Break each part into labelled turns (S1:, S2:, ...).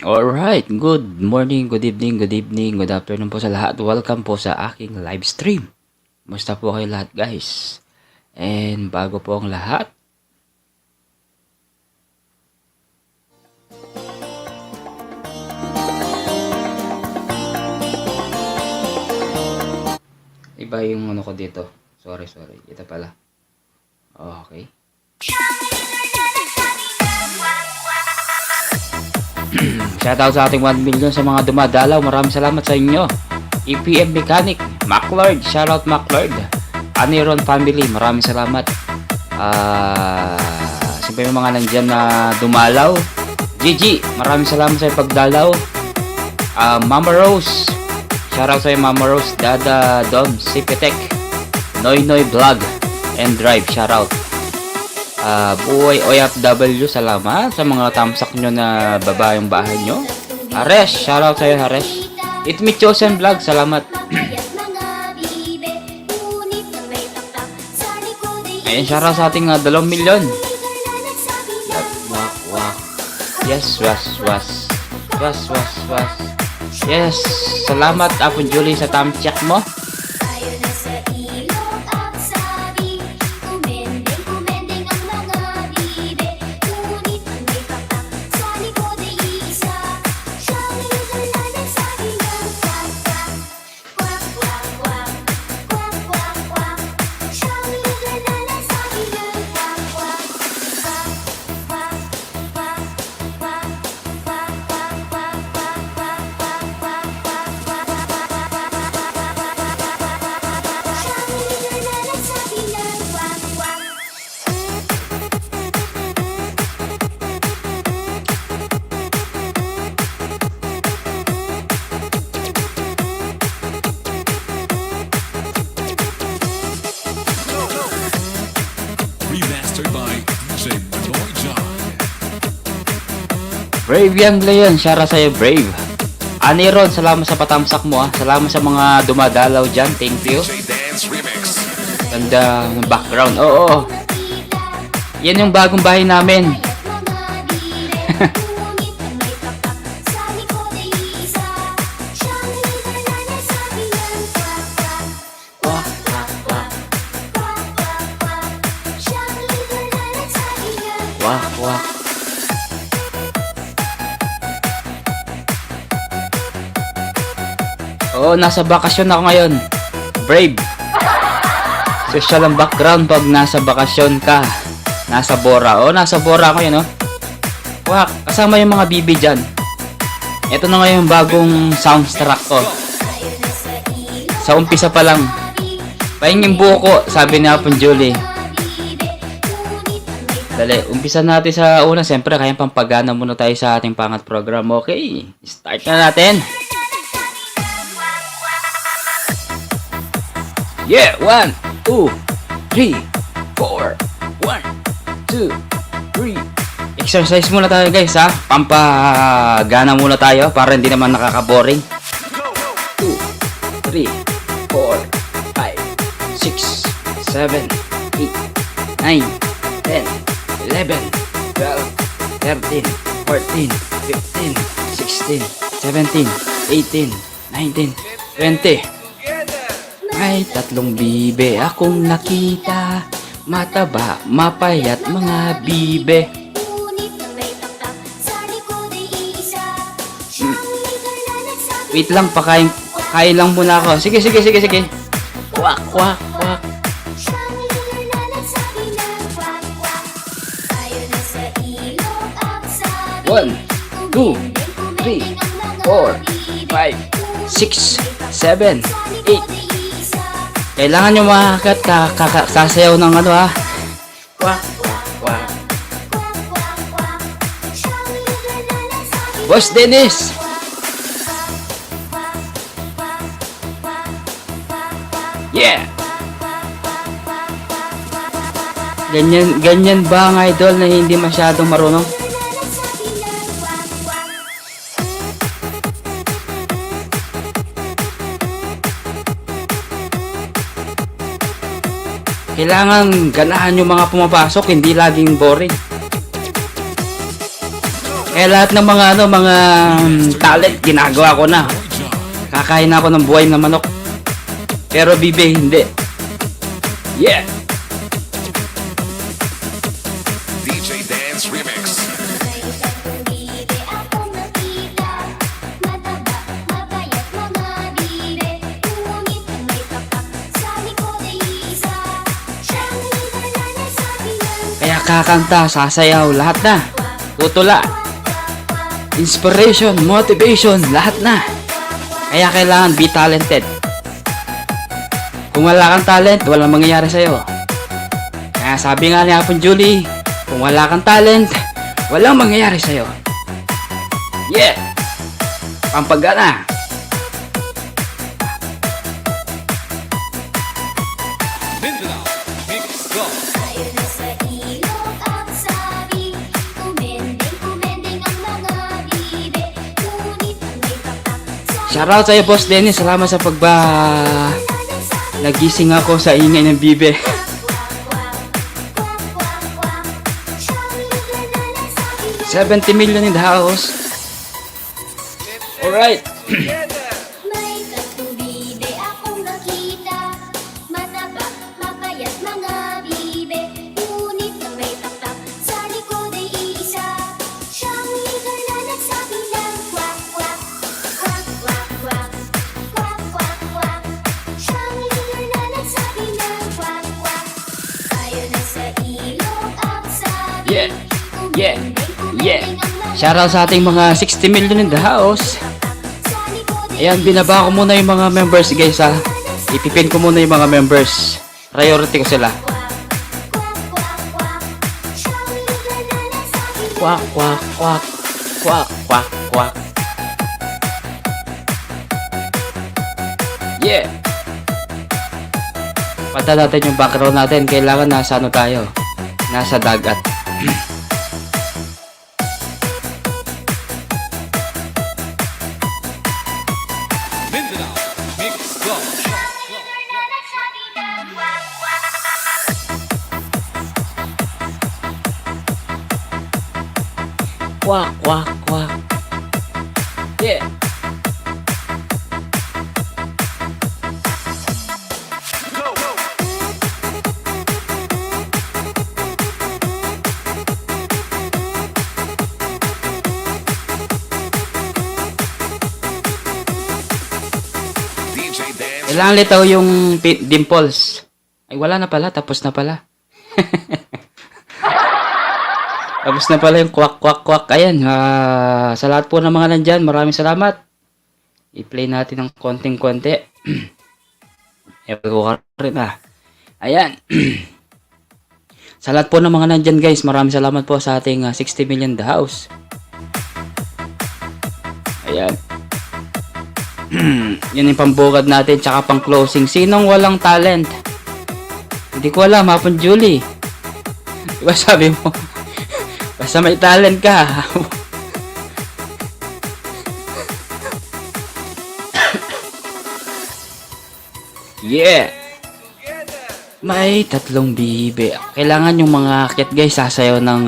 S1: Alright, good morning, good evening, good afternoon po sa lahat. Welcome po sa aking live stream. Musta po kayo lahat, guys? And bago po ang lahat, iba yung ano ko dito. Sorry. Ito pala. Okay. Shoutout sa ating 1 million sa mga dumadalaw. Maraming salamat sa inyo. EPM Mechanic, MacLord, shoutout MacLord. Aniron Family, maraming salamat. Siyempre may mga nandyan na dumalaw. Gigi, maraming salamat sa pagdalaw. Mama Rose, shoutout sa Mama Rose. Dada Dom, Sipitek, Noy Vlog and Drive, shoutout. Buhay OFW, salamat sa mga tamsak nyo na baba yung bahay nyo. Haresh, shoutout sa'yo Haresh. It Me Chosen Vlog, salamat. Ayan, shoutout sa ating 2 million. Wak. Yes, was. Yes, salamat Apon Julie sa tamsak mo. Brave Young Leon, shara sa'yo Brave. Aniron, salamat sa patamsak mo. Salamat sa mga dumadalaw dyan, thank you. Ganda ng background, oo. Yan yung bagong bahay namin. Wak. Oo, nasa bakasyon ako ngayon. Brave. Social ang background pag nasa bakasyon ka. Nasa Bora. Oo, nasa Bora ako yun, oh. Wak, kasama yung mga bibi dyan. Ito na ngayon yung bagong soundtrack ko. Sa umpisa pa lang. Pahingin buko, sabi ni Apon Julie. Dali, umpisa natin sa una. Siyempre, kaya pampagana muna tayo sa ating pangat program. Okay, start na natin. Yeah, 1, 2, 3, 4. 1, 2, 3. Exercise muna tayo, guys, ha. Pampagana muna tayo para hindi naman nakaka-boring. 2, 3, 4, 5, 6, 7, 8, 9, 10, 11, 12, 13, 14, 15, 16, 17, 18, 19, 20. May 3 bibe akong nakita, mataba, mapayat mga bibe. Wait lang, kain lang muna ako. Sige. Wak. 1, 2, 3, 4, 5, 6, 7, 8. Kailangan nyo makakat kasayaw ng ano, ha. Wak. Boss Dennis. Yeah. Ganyan ba ang idol na hindi masyadong marunong? Kailangan ganahan yung mga pumapasok, hindi laging boring. Kaya lahat ng mga talent ginagawa ko na. Kakain na ako ng buhay na manok. Pero Bibe hindi. Yeah.
S2: DJ Dance Remix.
S1: Kaya kakanta, sasayaw, lahat na. Tutula. Inspiration, motivation, lahat na. Kaya kailangan be talented. Kung wala kang talent, walang mangyayari sa'yo. Kaya sabi nga ni Apon Julie, kung wala kang talent, walang mangyayari sa'yo. Yeah! Pampagana!
S2: Mindanao Mix Go.
S1: Shoutout sa'yo, Boss Dennis. Salamat sa nagising ako sa ingay ng Bibe. $70 million in the house. Alright. Yeah. Yeah. Yeah. Shoutout sa ating mga 60 million in the house. Ayan, binaba ko muna yung mga members, guys, ha. Ipipin ko muna yung mga members. Priority ko sila. Kwak, kwak, kwak. Kwak, kwak, kwak. Yeah. Pata natin yung background natin. Kailangan nasa ano tayo. Nasa dagat.
S2: Mindanao Mix Go.
S1: Kwak, kwak, kwak. Yeah.
S2: DJ Dance.
S1: Kailangan litaw yung dimples. Ay, wala na pala. Tapos na pala. Tapos na pala yung kwak, kwak, kwak. Ayan. Sa lahat po ng mga nandyan, maraming salamat. I-play natin ng konting-konti. Ewan ko ka rin, Ayan. Sa lahat po ng mga nandyan, guys, maraming salamat po sa ating 60 million the house. Ayan. Yan yung pambukad natin, tsaka pang closing. Sinong walang talent? Hindi ko alam, Apon Julie. Diba sabi mo, basta may talent ka. Yeah. May tatlong bibe. Kailangan yung mga kit, guys, sasayaw ng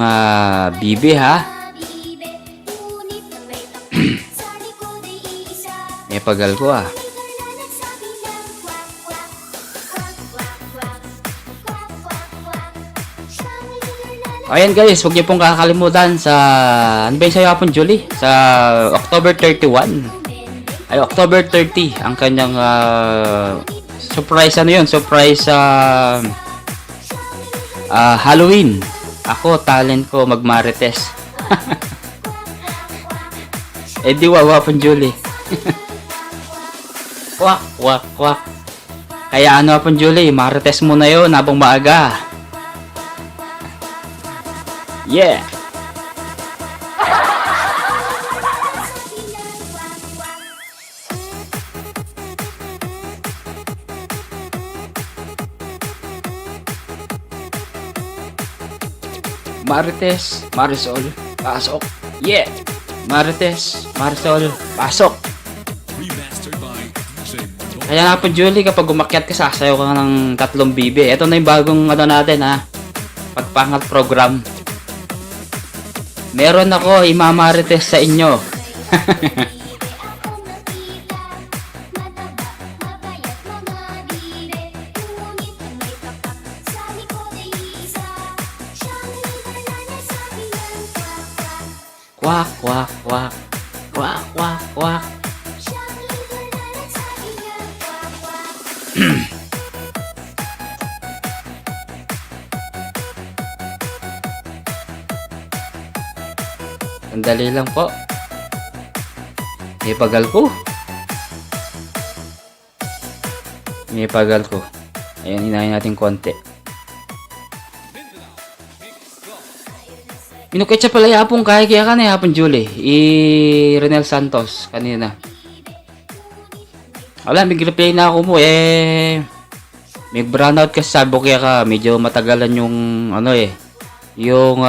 S1: bibe, ha? May pagal ko, Ayan, guys, huwag niyo pong kakalimutan sa ano ba yung sayo, Apon Julie? Sa October 31. Ay, October 30 ang kanyang surprise, ano yun? Surprise Halloween. Ako, talent ko magmarites. Eh di Apon Julie. Kwak, kwak, kwak. Kaya ano, Apon Julie, marites muna yun habang maaga. Yeah. Marites, Marisol, pasok. Yeah. Marites, Marisol, pasok. Kaya nga po, Julie, kapag umakyat ka, sasayaw ka ng tatlong bibe. Ito na yung bagong ano natin, ha. Pagpangat program. Meron ako imamarites sa inyo. Kwak, kwak, kwak. Kwak, kwak, kwak. Sandali lang po. May pagal ko. May pagal ko. Ayan, inahin natin konti. Minuketsa pala yapong kaya ka na yapong Julie. Renel Santos kanina. Wala, may replay na ako mo may brownout kasi sabi ko kaya ka. Medyo matagalan yung yung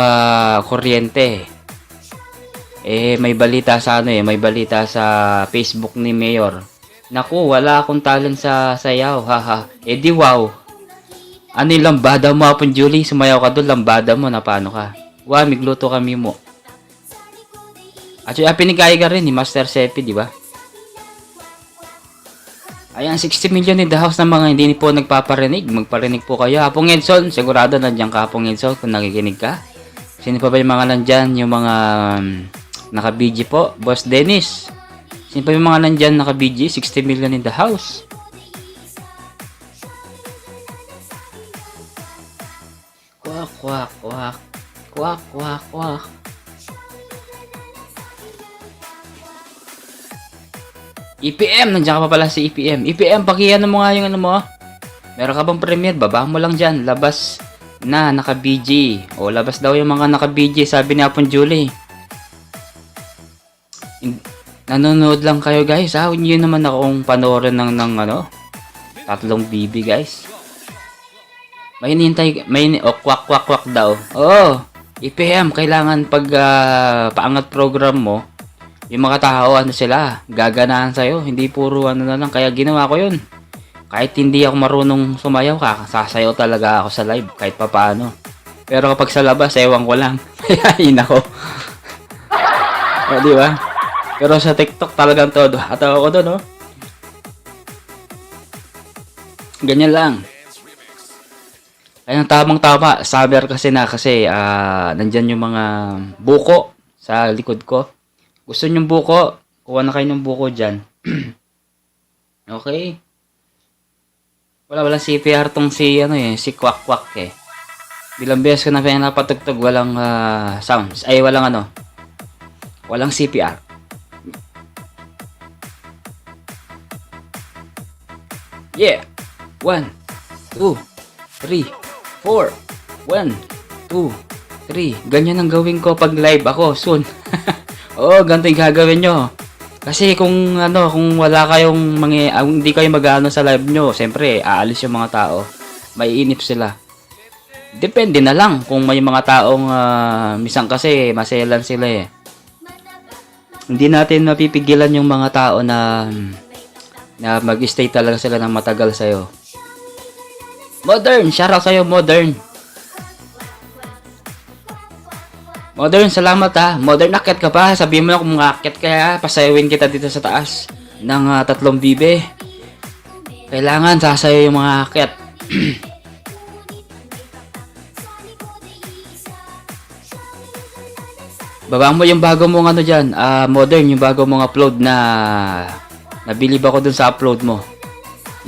S1: kuryente. May balita sa may balita sa Facebook ni Mayor. Naku, wala akong talent sa sayaw, haha. Di wow. Ano yung lambada mo apon Julie? Sumayaw ka doon, lambada mo, na paano ka? Wow, migluto kami mo. At yung pinigay ka rin ni Master Sepi, di ba? Ayan, 60 million in the house na mga hindi po nagpaparinig. Magparinig po kayo. Apong Edson, sigurado nandiyan ka, Apong Edson, kung nakikinig ka. Sino pa ba yung mga nandyan? Yung mga naka-BG po. Boss Dennis. Sino pa yung mga nandyan naka-BG? 60 million in the house. Kwak, kwak, kwak. Kwak, kwak, kwak. EPM, nandiyan ka pa pala si EPM. EPM, pakiano mo nga yung ano mo. Meron ka bang premiere? Baba mo lang dyan. Labas na, naka-BG. O, labas daw yung mga naka-BG, sabi ni Apon Julie. Nanonood lang kayo, guys. Huwag nyo naman akong panoorin ng 3 BB, guys. May hinihintay, kwak, kwak, kwak daw. Oh, EPM, kailangan pag paangat program mo, yung mga tao, sila, gaganahan sa'yo. Hindi puro na lang. Kaya ginawa ko yun. Kahit hindi ako marunong sumayaw, sasayaw talaga ako sa live, kahit papaano. Pero kapag sa labas, ewan ko lang. Hayain ako. O, di ba? Pero sa TikTok talagang todo. Atawa ko doon, Ganyan lang. Ayun, tamang-tama. Saber kasi nandyan yung mga buko sa likod ko. Gusto nyong buko? Kuha na kayo ng buko dyan. Okay? Walang CPR tong si Kwak Kwak Bilang beses ko na napatugtog, walang sounds. Ay, walang walang CPR. Yeah! 1, 2, 3, 4. 1, 2, 3. Ganyan ang gawin ko pag live ako soon. Oo, ganito yung gagawin nyo. Kasi kung wala kayong hindi kayo mag-ano sa live nyo, siyempre, aalis yung mga tao. Maiinip sila. Depende na lang kung may mga taong misang kasi maselan sila Hindi natin mapipigilan yung mga tao na mag-stay talaga sila ng matagal sa'yo. Modern! Shoutout sa'yo, Modern! Modern, salamat Modern, akit ka pa. Sabihin mo na kung akit ka pasayawin kita dito sa taas ng 3 bibe. Kailangan sasayaw yung mga akit. Baba mo yung bago mong dyan. Modern, yung bago mong upload na nabilib ako dun sa upload mo.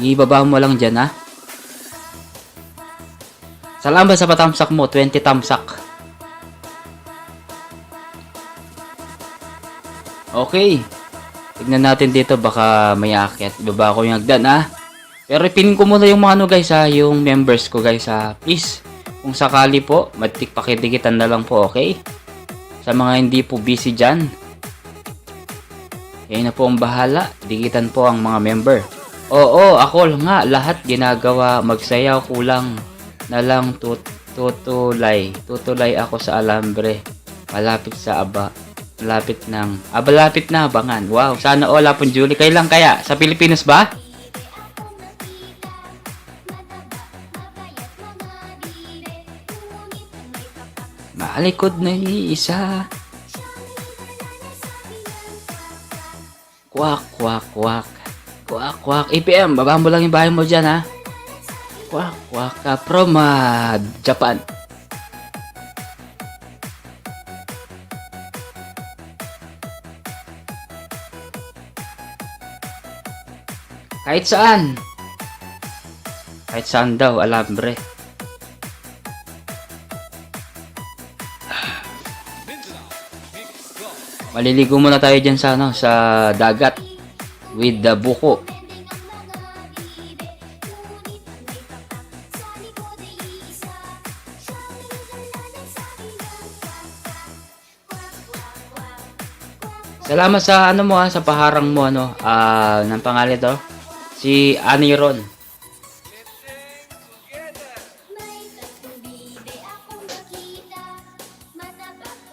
S1: Ibaba mo lang dyan, Salamat sa patamsak mo. 20 tamsak. Okay. Tignan natin dito. Baka may akyat. Ibaba ko yung hagdan, Pero ipinin ko muna yung mga guys, yung members ko, guys, Please. Kung sakali po, pakidikitan na lang po, okay? Sa mga hindi po busy dyan. Kayo na po ang bahala. Dikitan po ang mga member. Oo, ako nga. Lahat ginagawa. Magsayaw, kulang na lang tutulay. Tutulay ako sa alambre. Malapit sa malapit na abangan. Wow, sana all Apon Julie. Kailan kaya? Sa Pilipinas ba? Malikod na isa. Kwak, kwak, kwak. Kwak, kwak. APM, baba mo lang yung bahay mo dyan, ha? Kwak, kwak ka from Japan. Kahit saan. Kahit saan daw, alambre.
S2: Mindanao Mix Go.
S1: Maliligo muna tayo dyan sa, ano, sa dagat. With the buko. Salamat sa ano mo ha, sa paharang mo ano, ng pangalan to. Si Annie Ron.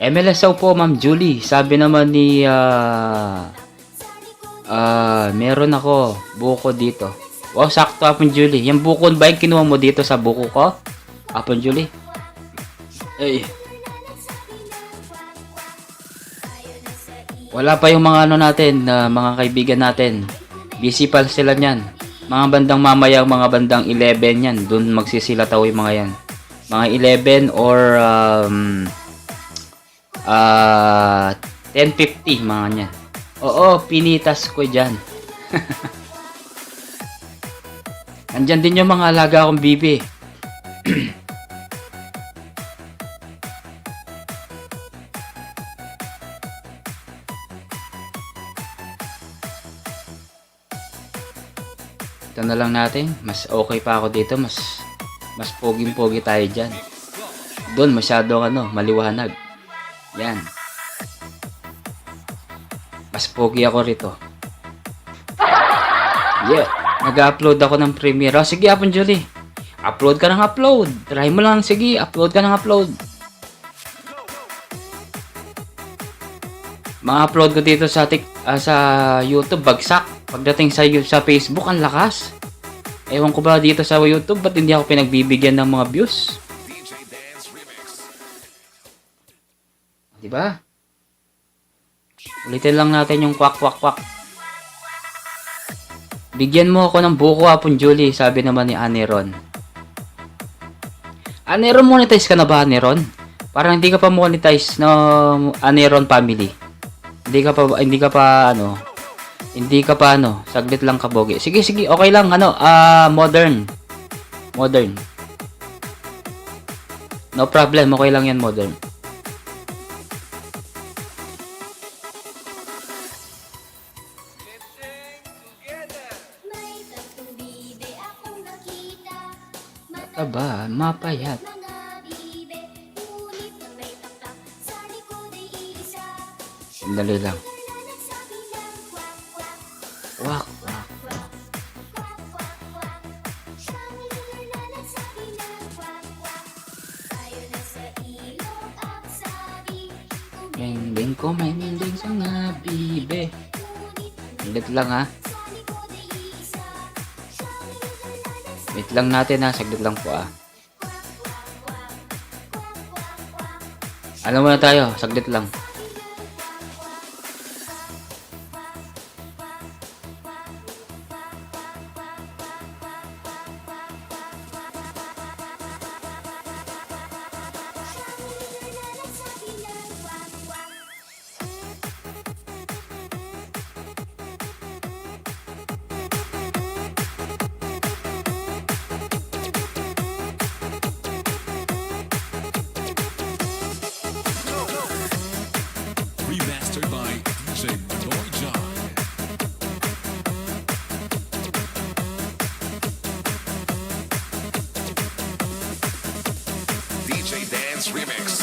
S1: MLSO po, Ma'am Julie. Sabi naman ni meron ako buko dito. Wow, sakto Apon Julie. Yung buko ba yung kinuha mo dito sa buko ko? Apon Julie. Ay. Wala pa yung mga ano natin, mga kaibigan natin. Busy pa sila niyan. Mga bandang mamaya, mga bandang 11 yan. Doon magsisilataw yung mga yan. Mga 11 or 10:50 mga niya. Oo, pinitas ko dyan. Andyan din yung mga alaga akong bibi. Ito na lang natin. Mas okay pa ako dito. Mas poging-pogi tayo dyan. Doon masyado ano, maliwanag. Yan. Mas pogi ako rito. Yeah. Nag-upload ako ng Premiere. Oh, sige, Apon Julie. Upload ka ng upload. Try mo lang. Sige, upload ka ng upload. Ma-upload ko dito sa YouTube. Bagsak. Pagdating sa Facebook, ang lakas. Ewan ko ba dito sa YouTube, ba't hindi ako pinagbibigyan ng mga views?
S2: DJ Dance Remix.
S1: Diba? Ulitin lang natin yung kwak kwak kwak. Bigyan mo ako ng buko, Apon Julie, sabi naman ni Aneron. Aneron, monetize ka na ba, Aneron? Parang hindi ka pa monetize no Aneron family. Hindi ka pa ano, saglit lang kabogi. Sige, okay lang, ano, modern. No problem, okay lang yan, modern. Aba, mapayat. Sandali lang. Wak, wak. Mending ko, mending sa nga bibe. Saglit lang ha. Wait lang natin ha, saglit lang po ah. Alam mo na tayo, saglit lang.
S2: Remastered by DJ Toy John. DJ Dance Remix.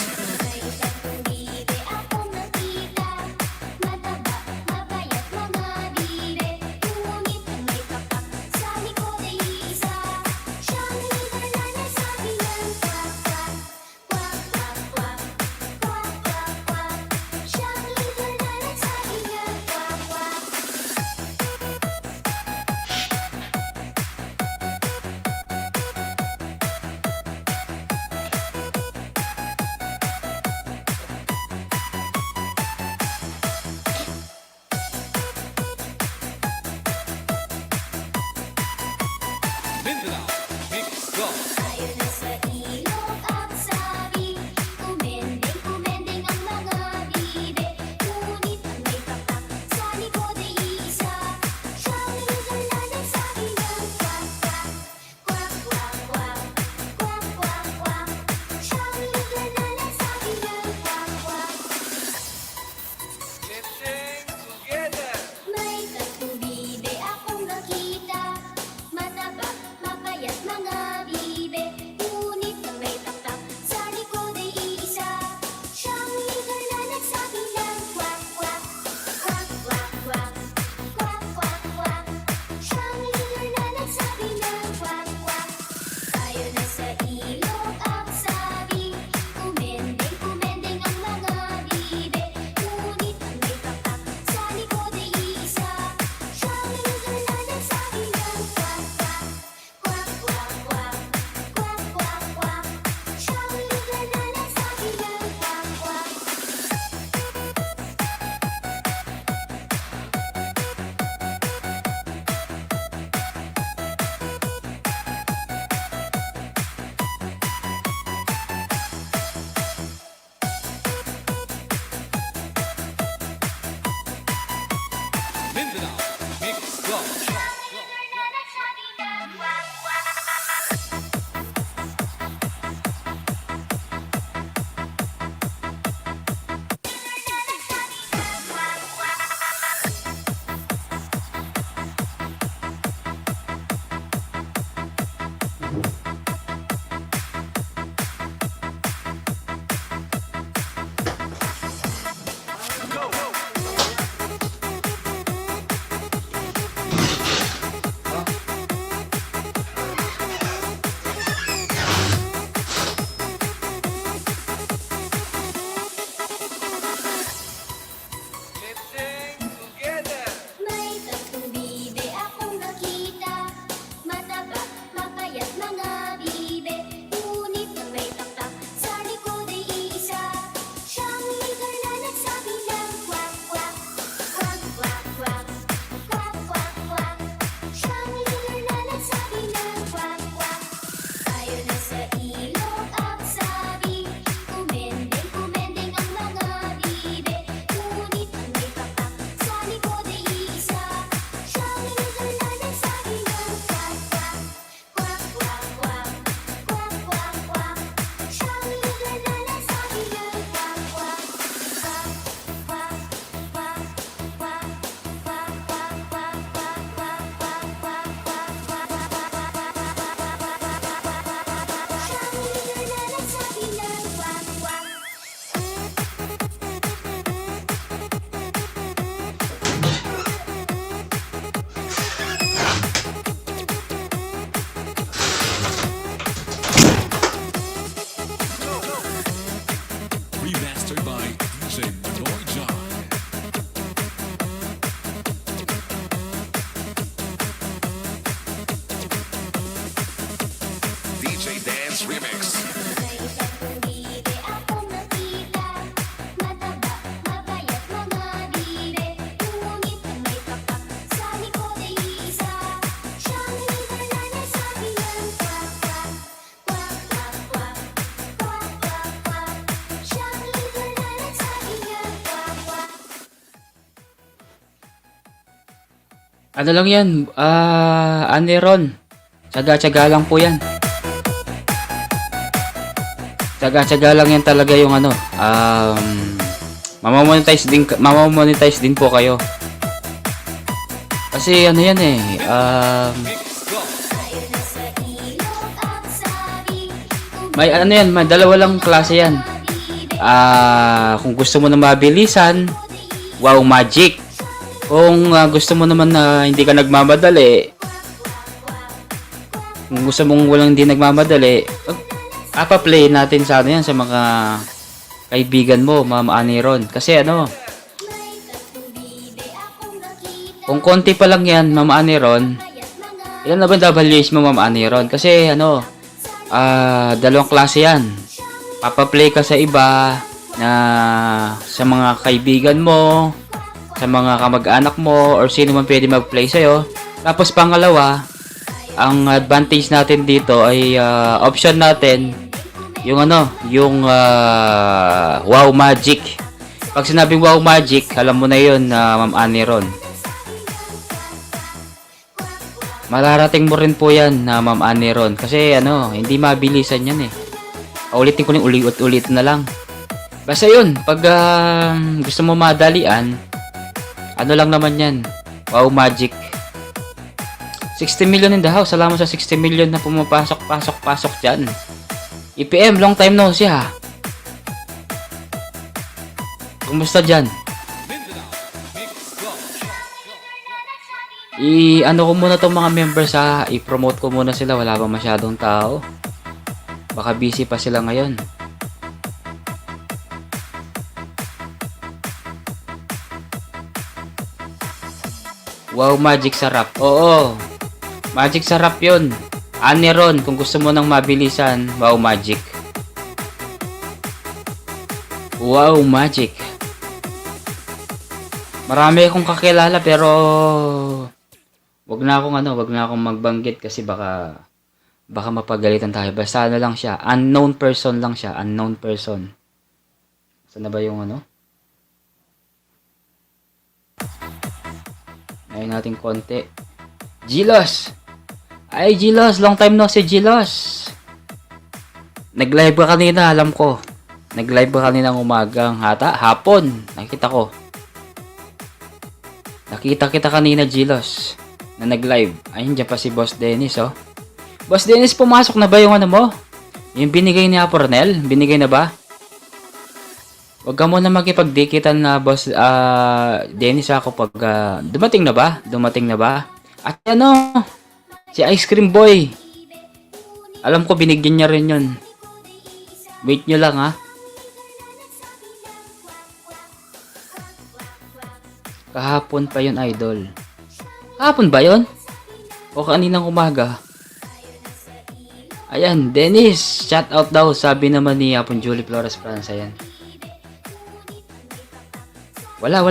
S2: Mindanao, mix go.
S3: Tayo na sa ilog at sabi, kumendeng-kumendeng ang mga bibe. Ngunit ang may tatak sa likod ay isa, siyang lugar na nagsabi ng kwak, kwak, kwak, kwak, kwak, kwak, kwak, kwak. Siyang lugar na nagsabi ng kwak, kwak. May tatlong bibe akong nakita, mataba, mapayat mga bibe. Ngunit ang may taktak sa likod ay isa, siyang lugar na nagsabi ng kwak, kwak, kwak, kwak, kwak, kwak, kwak, kwak. Siyang lugar na nagsabi ng kwak, kwak. Tayo na sa ilog at sabi, kumendeng-kumendeng ang mga bibe. Ngunit ang may taktak sa likod ay isa, siyang lugar na nagsabi ng kwak, kwak, kwak, kwak, kwak, kwak, kwak, kwak. Siyang lugar na nagsabi ng kwak, kwak.
S2: Mindanao, mix go.
S3: Lugar na nagsabi ng kwak, kwak. May tatlong bibe akong nakita, mataba, mapayat mga bibe. Ngunit ang may taktak sa likod ay isa, siyang lugar na nagsabi ng kwak, kwak, kwak, kwak, kwak, kwak, kwak, kwak. Siyang lugar na nagsabi ng kwak, kwak. Tayo na sa ilog at sabi, kumendeng-kumendeng ang mga bibe. Ngunit ang may taktak sa likod ay isa, siyang lugar na nagsabi ng kwak, kwak, kwak, kwak, kwak, kwak, kwak, kwak. Siyang lugar na nagsabi ng kwak, kwak, kwak, kwak, kwak, kwak, kwak, kwak, kwak, kwak, kwak, kwak, kwak, kwak, Siyang lugar na nagsabi ng kwak, kwak.
S2: Remastered by DJ Noy John. DJ Dance Remix.
S3: May tatlong bibe akong nakita, mataba, mapayat mga bibe. Ngunit ang may taktak sa likod ay isa, siyang lugar na nagsabi ng kwak, kwak, kwak, kwak, kwak, kwak, kwak, kwak. Siyang lugar na nagsabi ng kwak, kwak.
S1: Ano lang yan, Aniron. Tsaga-tsaga lang po yan. Tsaga-tsaga lang yan talaga yung ano. Mamamonetize din po kayo. Kasi ano yan eh.
S2: Mix go.
S3: Tayo na sa ilog at sabi,
S1: May ano yan, may dalawa lang klase yan. Kung gusto mo na mabilisan, wow magic. Kung gusto mo naman na hindi ka nagmamadali, kung gusto mong walang hindi nagmamadali, play natin sa ano yan, sa mga kaibigan mo, Ma'am Aniron. Kasi ano,
S3: may tatlong bibe akong nakita,
S1: kung konti pa lang yan, Ma'am Aniron,
S3: payat mga
S1: ilan na ba WH mo, Ma'am Aniron? Kasi ano, dalawang klase yan. Papaplay ka sa iba na sa mga kaibigan mo, sa mga kamag-anak mo, or sino man pwede mag-play sa'yo. Tapos pangalawa, Ang advantage natin dito ay option natin yung yung Wow Magic. Pag sinabing Wow Magic, alam mo na yun, Ma'am Annie Ron. Mararating mo rin po yan, Ma'am Annie Ron. Kasi hindi mabilisan yan eh. Ulitin ko ulit na lang. Basta yun, pag gusto mo madalian, lang naman yan, Wow Magic. 60 million in the house. Salamat sa 60 million na pumapasok dyan. EPM, long time no see ha. Kumusta dyan? Ko muna tong mga members ha. I-promote ko muna sila. Wala pa masyadong tao. Baka busy pa sila ngayon. Wow Magic sarap. Oo. Magic sarap yun. Annie Ron, kung gusto mo ng mabilisan, Wow Magic. Wow Magic. Marami akong kakilala pero wag na akong magbanggit kasi baka mapagalitan tayo. Basta lang siya, unknown person lang siya, unknown person. Saan na ba yung Ayun natin konti. Gilos! Ay, Gilos! Long time no si Gilos! Nag-live ka kanina, alam ko. Nag-live ka kanina ng umagang hapon. Nakita ko. Nakita kita kanina, Gilos. Na nag-live. Ayun, dyan pa si Boss Dennis, oh. Boss Dennis, pumasok na ba yung mo? Yung binigay ni Apornel? Binigay na ba? Huwag ka muna makipagdikitan na Boss Dennis ako pag dumating na ba? Dumating na ba? At si Ice Cream Boy. Alam ko binigyan niya rin yun. Wait nyo lang ha. Kahapon pa yun, idol. Kahapon ba yun? O kaninang umaga? Ayan, Dennis. Shout out daw. Sabi naman ni Apon Julie Flores France. Ayan. Wala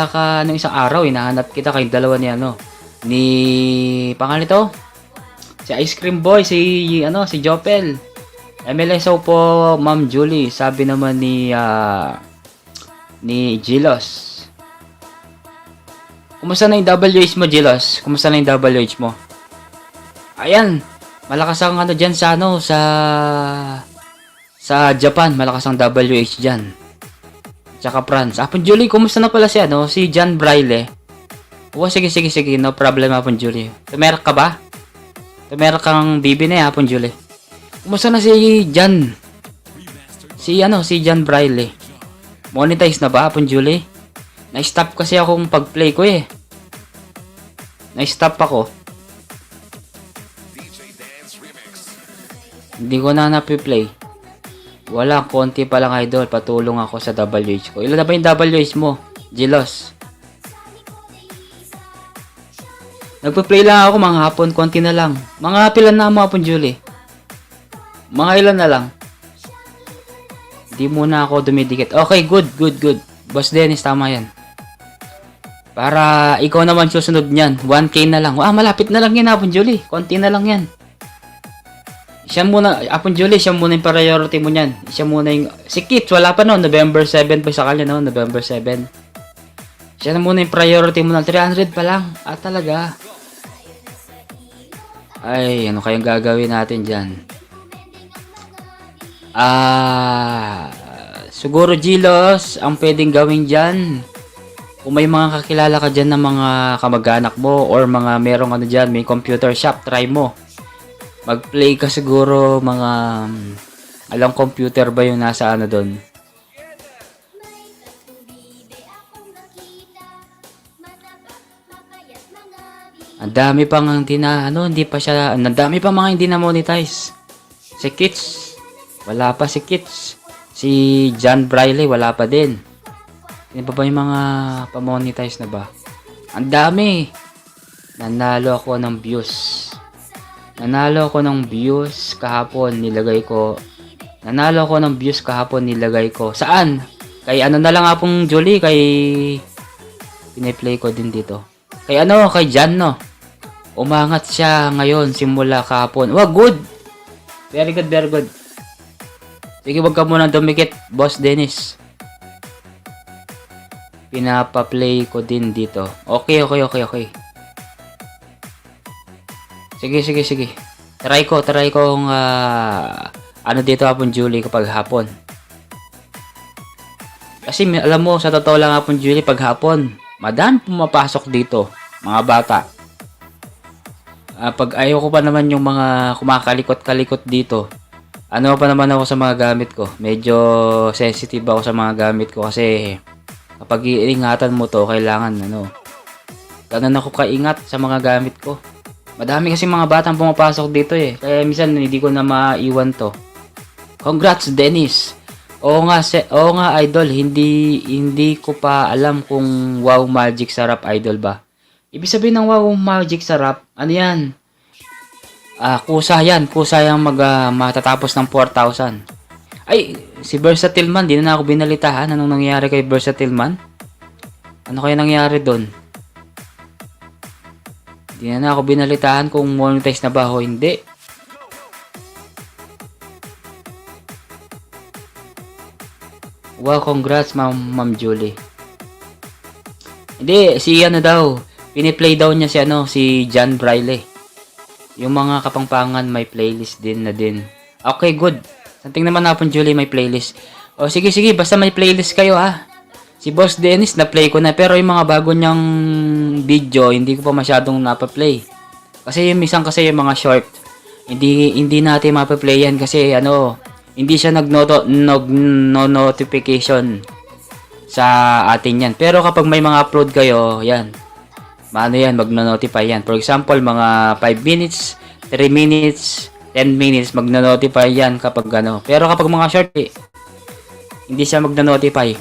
S1: ka ng isang araw. Hinahanap kita kayong dalawa ni pangalan ito? Si Ice Cream Boy, si Jopel. MLSO po, Ma'am Julie. Sabi naman ni Gilos. Kumusta na yung WH mo, Gilos? Kumusta na yung WH mo? Ayan, malakas ang dyan sa Japan, malakas ang WH dyan. Tsaka France. Apon Julie, kumusta na pala si John Braille? Sige, no problem, Apon Julie. Tumerak ka ba? Tumerak kang bibi na Apon Julie. Kumusta na si John? Si John Braille. Monetize na ba, Apon Julie? Na-stop kasi akong pag-play ko eh. Na-stop ako. Hindi ko na napi-play. Wala, konti pa lang idol. Patulong ako sa WH ko. Ilan na ba yung WH mo? Gilos. Nagpa-play lang ako mga hapon. Konti na lang. Mga pilan na mo hapon, Julie. Mga ilan na lang. Hindi muna ako dumidikit. Okay, good. Boss Dennis, tama yan. Para ikaw naman susunod niyan. 1K na lang. Malapit na lang yan, Apon Julie. Konti na lang yan. Siya muna, Apon Julie, siya muna yung priority mo niyan. Siya muna yung... Si Kit, wala pa November 7 pa sa kanya, November 7. Siya na muna yung priority mo na. 300 pa lang. Talaga. Ay, ano kayang gagawin natin dyan? Siguro, Gilos, ang pwedeng gawin dyan. Kung may mga kakilala ka dyan ng mga kamag-anak mo or mga merong dyan, may computer shop, try mo. Mag-play ka siguro mga alang computer ba yung nasa doon? Ang dami pang hindi pa siya, ang dami pa mga hindi na monetize. Si Kits, wala pa si Kits. Si John Braille, wala pa din. Hindi pa ba yung mga pa-monetize na ba? Ang dami. Nanalo ako ng views kahapon, nilagay ko. Saan? Kay na lang Apong Julie, kay piniplay ko din dito. Kay Jan, no? Umangat siya ngayon simula kahapon. Wow, good! Very good, very good. Sige, wag ka muna dumikit, Boss Dennis. Pinapa-play ko din dito. Okay. Sige. Try ko ano dito hapon Julie kapag hapon. Kasi alam mo, sa totoo lang hapon Julie, pag hapon, madami pumapasok dito, mga bata. Pag ayaw ko pa naman yung mga kumakalikot-kalikot dito, ano pa naman ako sa mga gamit ko. Medyo sensitive ako sa mga gamit ko kasi kapag iingatan mo to, kailangan ganun ako kaingat sa mga gamit ko. Madami kasi mga batang pumapasok dito eh. Kaya minsan hindi ko na maiwan to. Congrats Dennis. Oo nga idol, hindi ko pa alam kung Wow Magic Sarap idol ba. Ibig sabihin ng Wow Magic Sarap, ano yan? Kusa yan matatapos ng 4,000. Ay, si Versatile Man, di na ako binalitahan. Anong nangyari kay Versatile Man? Ano kaya nangyari doon? Di na ako binalitahan kung monetize na ba o hindi. Wow, congrats Ma'am Julie. Hindi, si daw, piniplay daw niya si John Briley. Yung mga kapangpangan may playlist din na din. Okay, good. Something naman hapon Julie may playlist. O sige, basta may playlist kayo ha. Si Boss Dennis na-play ko na, pero yung mga bago niyang video, hindi ko pa masyadong napa-play. Kasi yung yung mga short, hindi natin mapa-play yan kasi hindi siya nag-notification sa atin yan. Pero kapag may mga upload kayo, yan. Magno-notify yan. For example, mga 5 minutes, 3 minutes, 10 minutes, magno-notify yan kapag Pero kapag mga short, hindi siya magno-notify.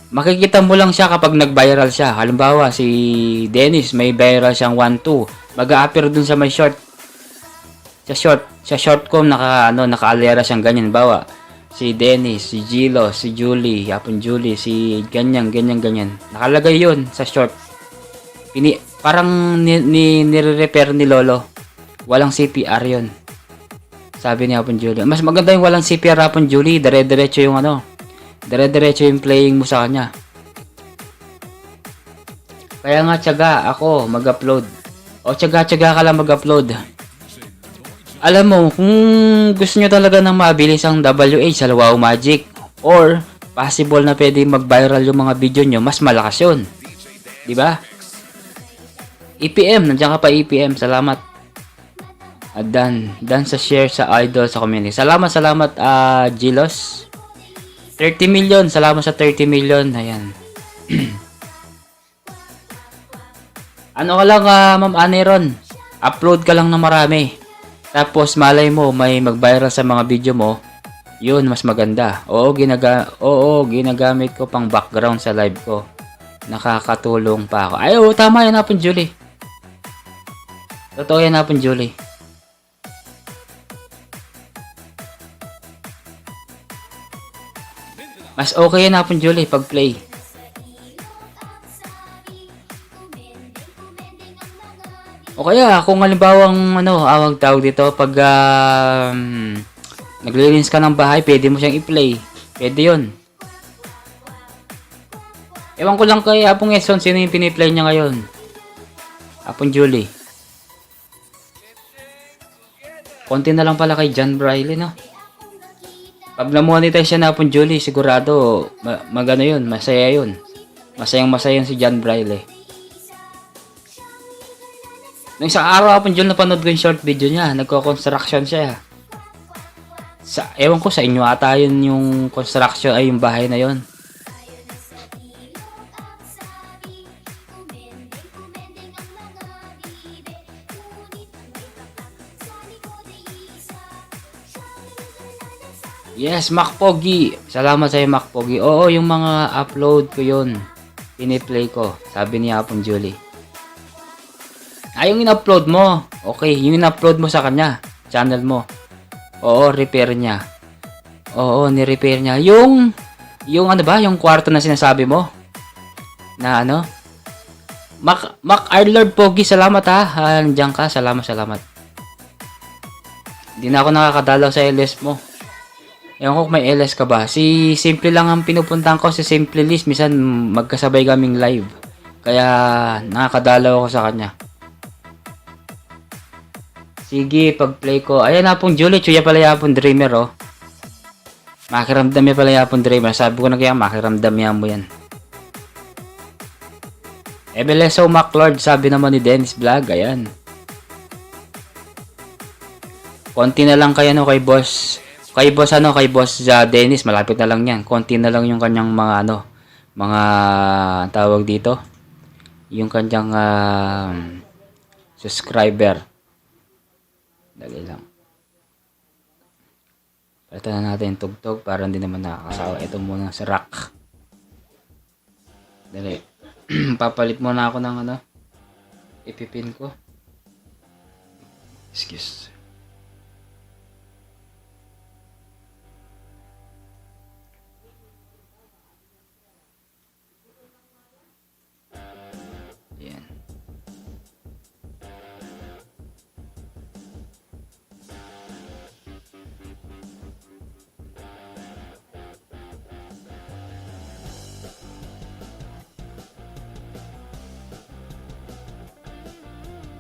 S1: Makikita mo lang siya kapag nag-viral siya. Halimbawa, si Dennis, may viral siyang 1-2. Mag-a-appear dun sa may short. Sa short ko, naka-alera siyang ganyan. Bawa, si Dennis, si Gilo, si Julie, Hapon Julie, si ganyan. Nakalagay yun sa short. Parang nire-repair ni Lolo. Walang CPR yun. Sabi ni Hapon Julie. Mas maganda yung walang CPR Hapon Julie. Dire-diretso yung yung playing mo sa kanya. Kaya nga tiyaga ako mag-upload. O tiyaga ka lang mag-upload. Alam mo, kung gusto nyo talaga ng mabilis ang WH sa Wow Magic or possible na pwede mag-viral yung mga video nyo, mas malakas yun. Diba? EPM, nandiyan ka pa EPM. Salamat. Dan sa share sa idol sa community. Salamat Gilos. 30 million. Salamat sa 30 million. Ayan. Ano ka lang, Ma'am Aneron? Upload ka lang ng marami. Tapos malay mo may mag-viral sa mga video mo. Yun, mas maganda. Oo, ginagamit ko pang background sa live ko. Nakakatulong pa ako. Ay, oo, tama yan Hapon Julie. Totoo yan Hapon Julie. Mas okay yan Hapon Julie pag play. O kaya kung halimbawang awag tawag dito pag naglilinis ka ng bahay, pwede mo siyang i-play. Pwede 'yun. Ewan ko lang kay Apong Edson sino yung pini-play niya ngayon. Hapon Julie. Konti na lang pala kay John Briley, no? Pag na-monetize siya na Hapon Julie, sigurado magano 'yun, masaya 'yun. Masayang-masaya si John Briley. Nung isang araw Hapon Julie napanood ko yung short video niya, nagko-construction siya. Ewan ko sa inyo ata yun yung construction ay yung bahay na yun. Yes, Mac Pogi. Salamat sa iyo, Mac Pogi. Oo, yung mga upload ko yun. Piniplay ko. Sabi ni Hapon Julie. Yung in-upload mo. Okay, yung in-upload mo sa kanya. Channel mo. Oo, repair niya. Oo, ni-repair niya. Yung ano ba? Yung kwarto na sinasabi mo? Na Mac Arlord Pogi, salamat ha. Nandiyan ka, salamat. Hindi na ako nakakadalaw sa LS mo. Ewan ko kung may LS ka ba. Si Simple lang ang pinupuntahan ko, si Simple List. Minsan magkasabay kaming live. Kaya nakakadalaw ako sa kanya. Sige, pag-play ko. Ayan na pong Julie, Chuya pala yapon Dreamer, oh. Makiramdam niya pala yapon Dreamer. Sabi ko na kaya, makiramdam niya mo yan. MLSO MacLord, sabi naman ni Dennis Vlog. Ayan. Konti na lang kaya no kay boss. Kay boss Dennis, malapit na lang yan. Konti na lang yung kanyang mga mga tawag dito. Yung kanyang subscriber. Dali lang. Palitan na natin yung tugtog para hindi naman nakakasawa. Ito muna sa rock. Dali. Papalit muna ako ng ipipin ko. Excuse. Yan.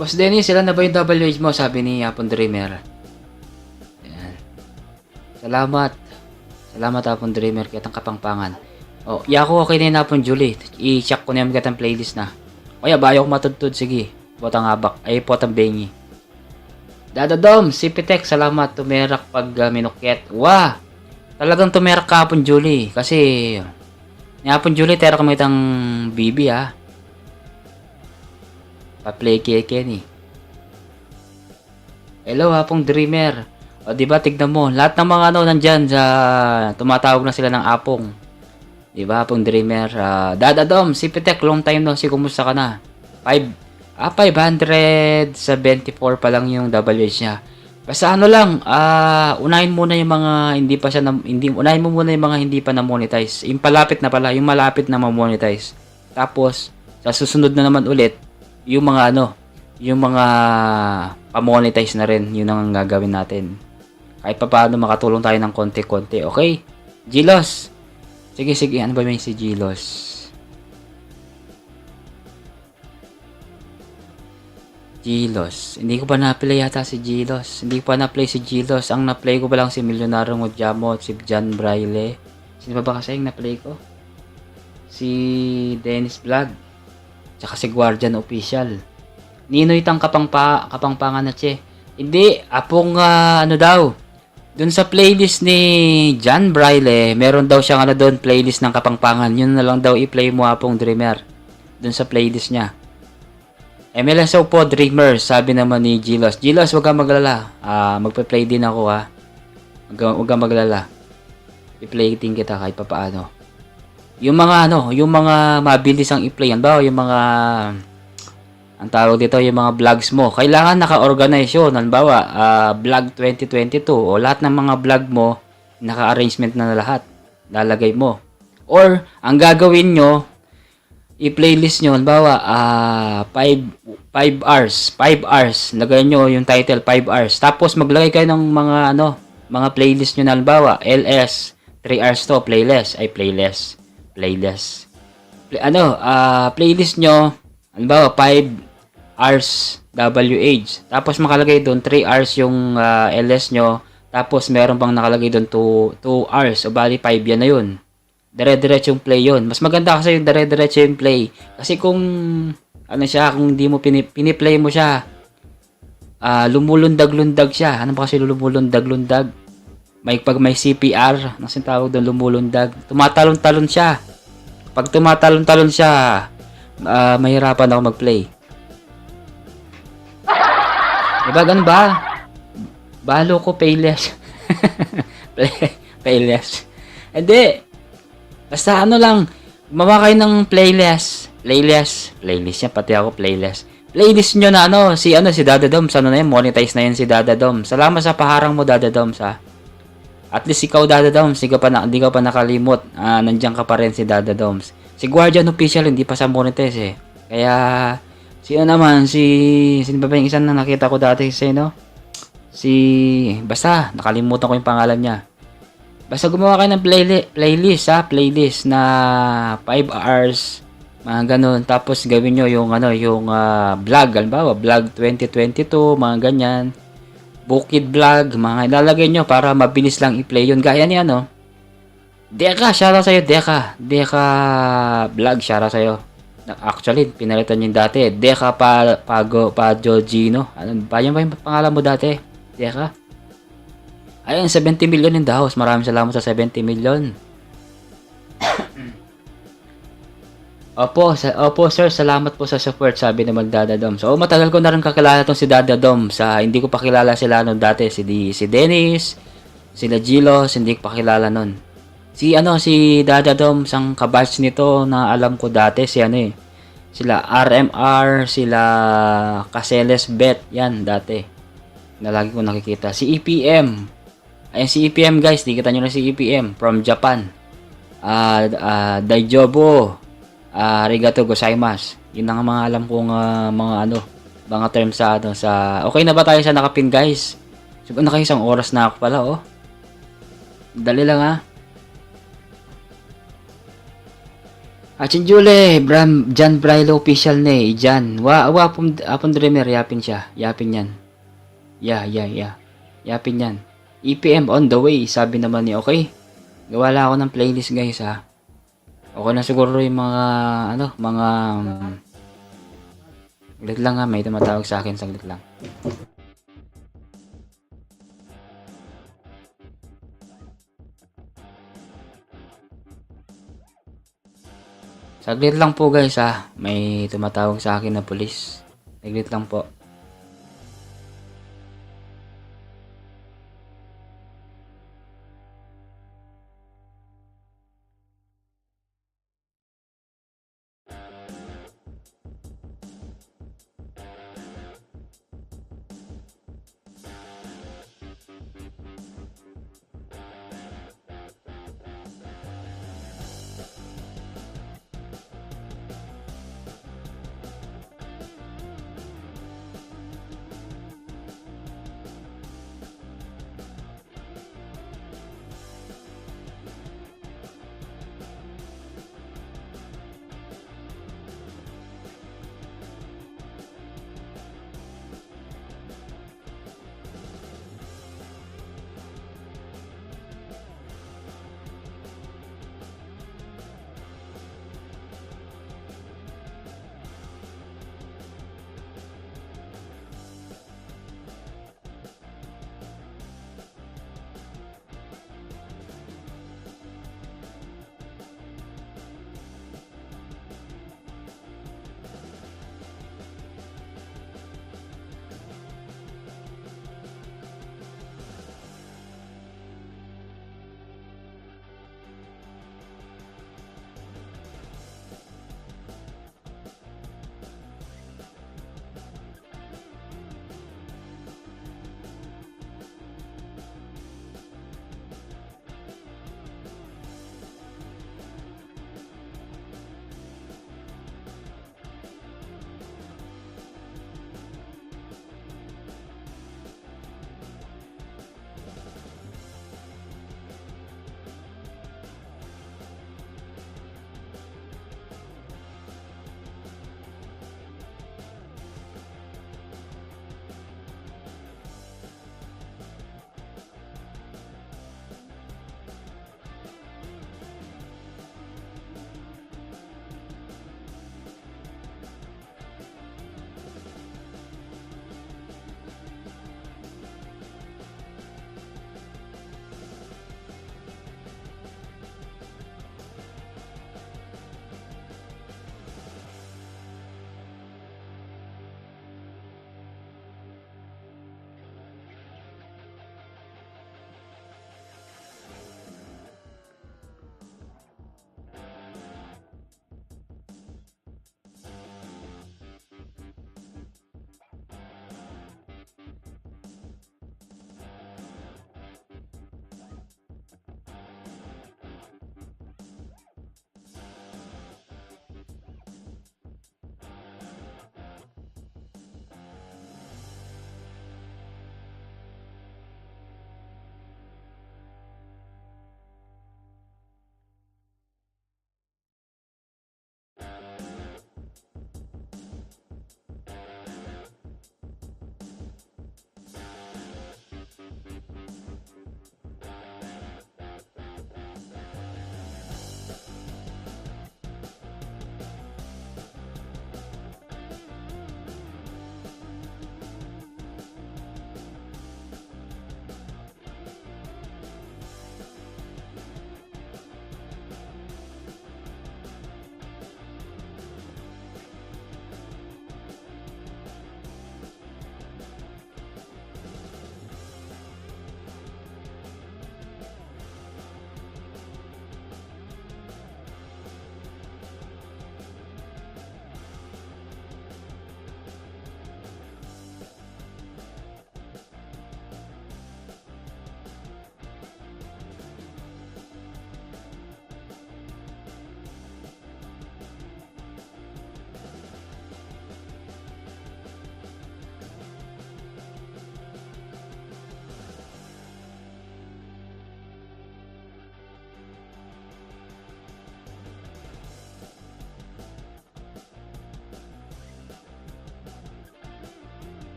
S1: Boss Dennis, sila na ba yung WH mo? Sabi ni Apon Dreamer. Ayan. Salamat. Salamat Apon Dreamer. Kitang kapangpangan. Oh, yako okay na yun Apon Julie. I-check ko na yung kitang playlist na. O ya, bayo ko matudtod. Sige. Potang habak. Ay, potang bengi. Dadadom, Sipitek. Salamat. Tumerak pag minukyet. Wah! Talagang tumerak ka Apon Julie. Kasi, ni Apon Julie, tera kami itang BB ha. Pa-play Kenny. Hello, Apong Dreamer. O, diba, tignan mo. Lahat ng mga nandyan sa tumatawag na sila ng Apong. Diba, Apong Dreamer. Dadadom, Sipitek, long time no. Si, kumusta ka na? 574 pa lang yung WH niya. Basta lang, unahin muna yung mga hindi pa siya unahin mo muna yung mga hindi pa na monetize. Yung palapit na pala, yung malapit na ma-monetize. Tapos, sa susunod na naman ulit, yung mga yung mga pa-monetize na rin, yun ang gagawin natin. Kahit pa paano makatulong tayo ng konti-konti, okay? Gilos. Sige, ano ba yung si Gilos? Gilos. Hindi ko pa na-play yata si Gilos. Hindi ko pa na-play si Gilos. Ang na-play ko pa lang si Milyonaryo Mojamo, si John Braille. Sino ba kasi yung na-play ko? Si Dennis Vlog. Tsaka si Guardian Official. Ninoy tang kapangpangan na che. Hindi, Apong daw. Dun sa playlist ni John Braille, meron daw siyang doon playlist ng kapangpangan. Yun na lang daw i-play mo Apong Dreamer. Dun sa playlist niya. MLSO po Dreamer, sabi naman ni Gilos. Gilos, wag kang maglala. Magpe-play din ako ha. Wag kang maglala. I-play din kita kahit papaano. Yung mga yung mga mabilis ang i-play, yan ba? Yung mga ang tawag dito, yung mga vlogs mo, kailangan naka-organize yun. Halimbawa, vlog 2022 o lahat ng mga vlog mo, naka-arrangement na lahat. Lalagay mo. Or, ang gagawin nyo, i-playlist nyo, halimbawa, 5 hours. Lagay nyo yung title, 5 hours. Tapos, maglagay kayo ng mga, mga playlist nyo na, halimbawa, LS, 3 hours to, playlist. Playlist nyo, halimbawa 5 hours WH. Tapos makalagay doon 3 hours yung LS nyo. Tapos meron pang nakalagay doon 2 hours. O bali 5 yan na yun. Dire-diretso yung play yun. Mas maganda kasi yung dire-diretso yung play. Kasi kung kung hindi mo piniplay mo siya, lumulundag-lundag siya. Ano ba kasi lumulundag-lundag? Pag may CPR, nasing tawag doon, lumulundag. Tumatalon-talon siya. Pag tumatalon-talon siya, mahirapan ako mag-play. Diba ganun ba? Balo ko payless. Payless. Hindi. Basta lang, gumawa kayo ng playlist yan, pati ako playlist. Playlist nyo na si Dada Doms, na yan, monetize na yan si Dada Doms. Salamat sa paharang mo, Dada Doms, ha. At least ikaw, Dada Doms, hindi ka pa nakalimot. Nandiyan ka pa rin si Dada Doms. Si Guardian Official, hindi pa sa monetize eh. Kaya, sino naman, sino ba yung isa na nakita ko dati no? Basta, nakalimutan ko yung pangalan niya. Basta gumawa kayo ng playlist na 5 hours, mga ganun. Tapos gawin nyo yung vlog, halimbawa, vlog 2022, mga ganyan. Bukid vlog, mga ilalagay nyo para mabilis lang i-play yun. Gaya ni Deka, shoutout sa'yo, Deka vlog, shoutout sa'yo. Actually, pinalitan yung dati. Deka Pagogino. Ano ba yung pangalan mo dati? Deka? Ayun, 70 million in the house. Maraming salamat sa 70 million. Opo sir, salamat po sa support, sabi naman Dada Dom. So, matagal ko na rin kakilala tong si Dada Dom. Hindi ko pa kilala sila noon dati. Si Dennis, sila Gilos, hindi ko pa kilala noon. Si Dada Dom, sang kabatch nito na alam ko dati, sila RMR, sila Caseles Bet, yan dati. Na lagi ko nakikita. Si EPM. Ayan si EPM guys, kita nyo na si EPM from Japan. Daijobo, arigato gozaimasu. Yun ang mga alam kong mga terms sa okay na ba tayo sa nakapin guys? Siguro naka isang oras na ako pala Dali lang Chinjule, Jan Brailo official ne, Jan. Apon dreamer, yapin siya. Yapin yan. Yeah. Yapin yan. EPM on the way, sabi naman ni okay. Gawa lang ako ng playlist guys Okay na siguro yung saglit lang may tumatawag sa akin, saglit lang. Saglit lang po guys may tumatawag sa akin na pulis. Saglit lang po.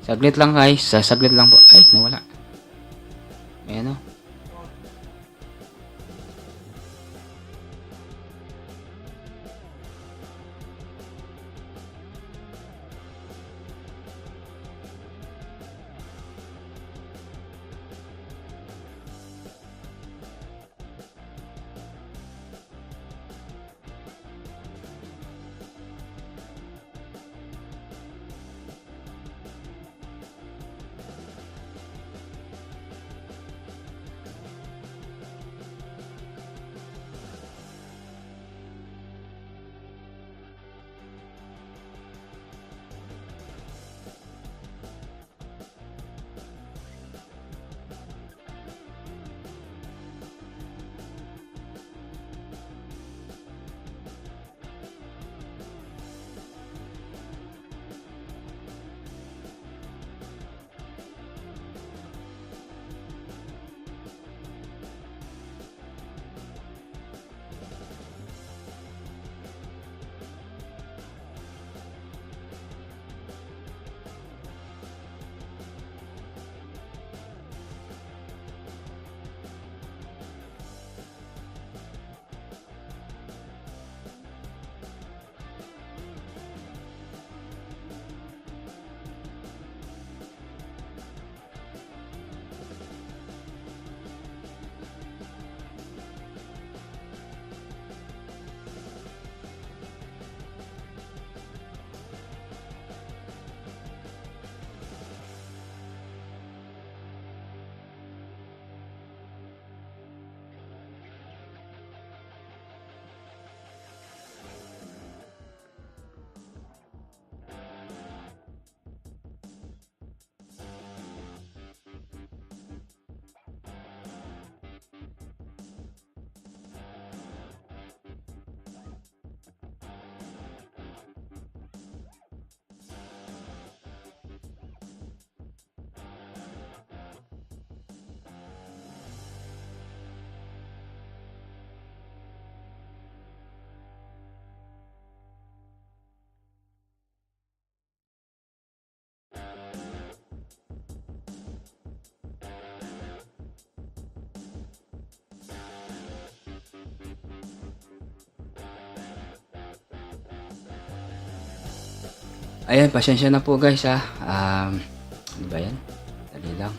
S1: Saglit lang guys. Saglit lang po. Ay, nawala. Ayan o. Ayan, pasensya na po guys ha. Ano ba yan? Dali lang.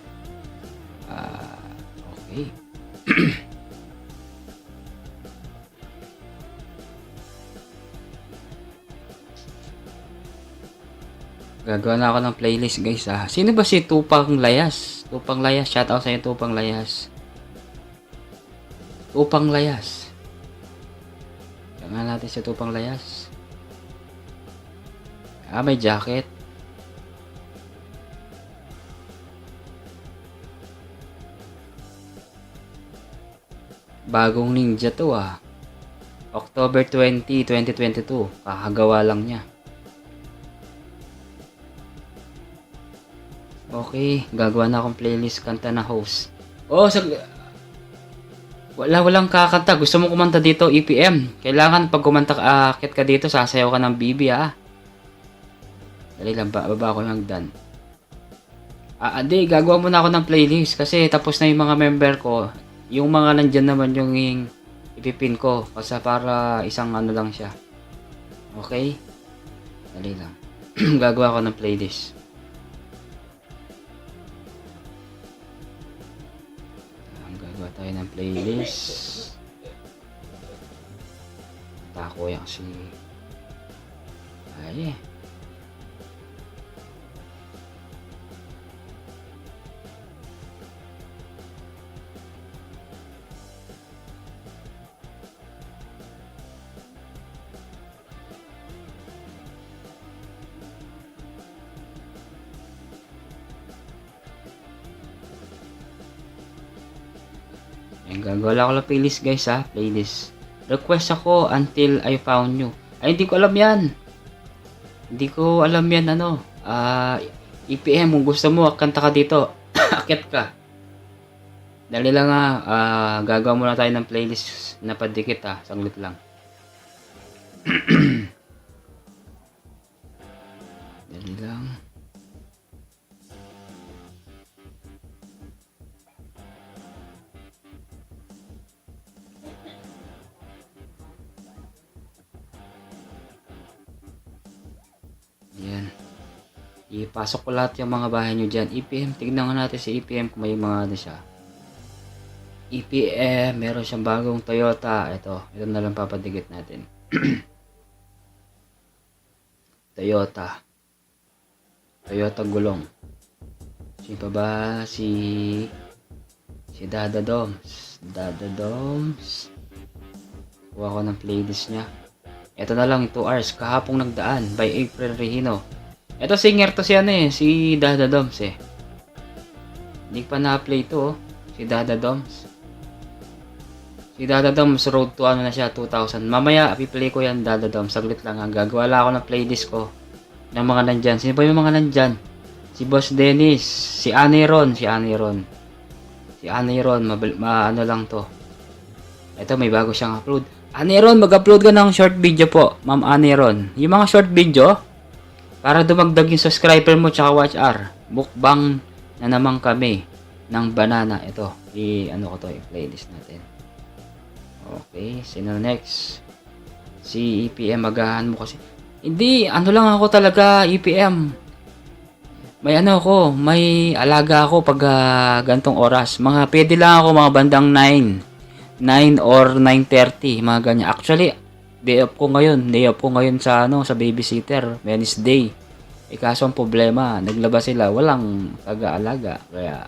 S1: Okay. Gagawa na ako ng playlist guys ha. Sino ba si Tupang Layas? Tupang Layas, shout out sa iyo Tupang Layas. Tupang Layas. Tingnan natin si Tupang Layas. May jacket. Bagong ninja to ah. October 20, 2022. Kakagawa lang niya. Okay, gagawa na akong playlist kanta na host. Oh, walang kakanta. Gusto mo kumanta dito, EPM. Kailangan pag kumanta akit ka dito, sasayaw ka ng BB ah. Dali lang, baba ko yung hagdan. Di, gagawa muna ako ng playlist kasi tapos na yung mga member ko. Yung mga nandyan naman yung ipipin ko kasi para isang ano lang siya. Okay? Dali lang. Gagawa ko ng playlist. Gagawa tayo ng playlist. Tako yan kasi. Ay Ayan, gagawa ko lang playlist guys ha. Playlist. Request ako until I found you. Ay, hindi ko alam yan. Hindi ko alam yan ano. EPM, kung gusto mo, kanta ka dito. Akit ka. Dali lang ha. Gagawa muna tayo ng playlist na padikit ha. Saglit lang. Dali lang. Yan. Ipasok ko lahat yung mga bahay nyo dyan. EPM, tignan nga natin si EPM kung may mga ano siya. EPM, meron siyang bagong Toyota. Ito na lang papadikit natin. Toyota gulong. Sino pa ba? Si Dada Doms. Kuha ko ng playlist niya. Ito na lang, 2 hours. Kahapong nagdaan by April Regino. Ito singer to si si Dada Doms eh. Hindi pa na-play to si Dada Doms. Si Dada Doms road to na siya, 2,000. Mamaya piplay ko yan, Dada Doms. Saglit lang ha. Gagawa ako ng playlist ko ng mga nandyan. Sino ba yung mga nandyan? Si Boss Dennis, si Aniron. Ano lang to. Ito may bago siyang upload. Aniron, mag-upload ka ng short video po, Ma'am Aniron. Yung mga short video para dumagdag yung subscriber mo tsaka watch hour. Mukbang na naman kami ng banana. Ito, i-playlist natin. Okay, sino next? Si EPM, magahan mo kasi. Hindi, lang ako talaga, EPM. May may alaga ako pag gantong oras. Pwede lang ako mga bandang 9 or 9:30, mga ganyan. Actually, day off ko ngayon sa babysitter, Wednesday. Kaso ang problema, naglabas sila, walang taga-alaga. Kaya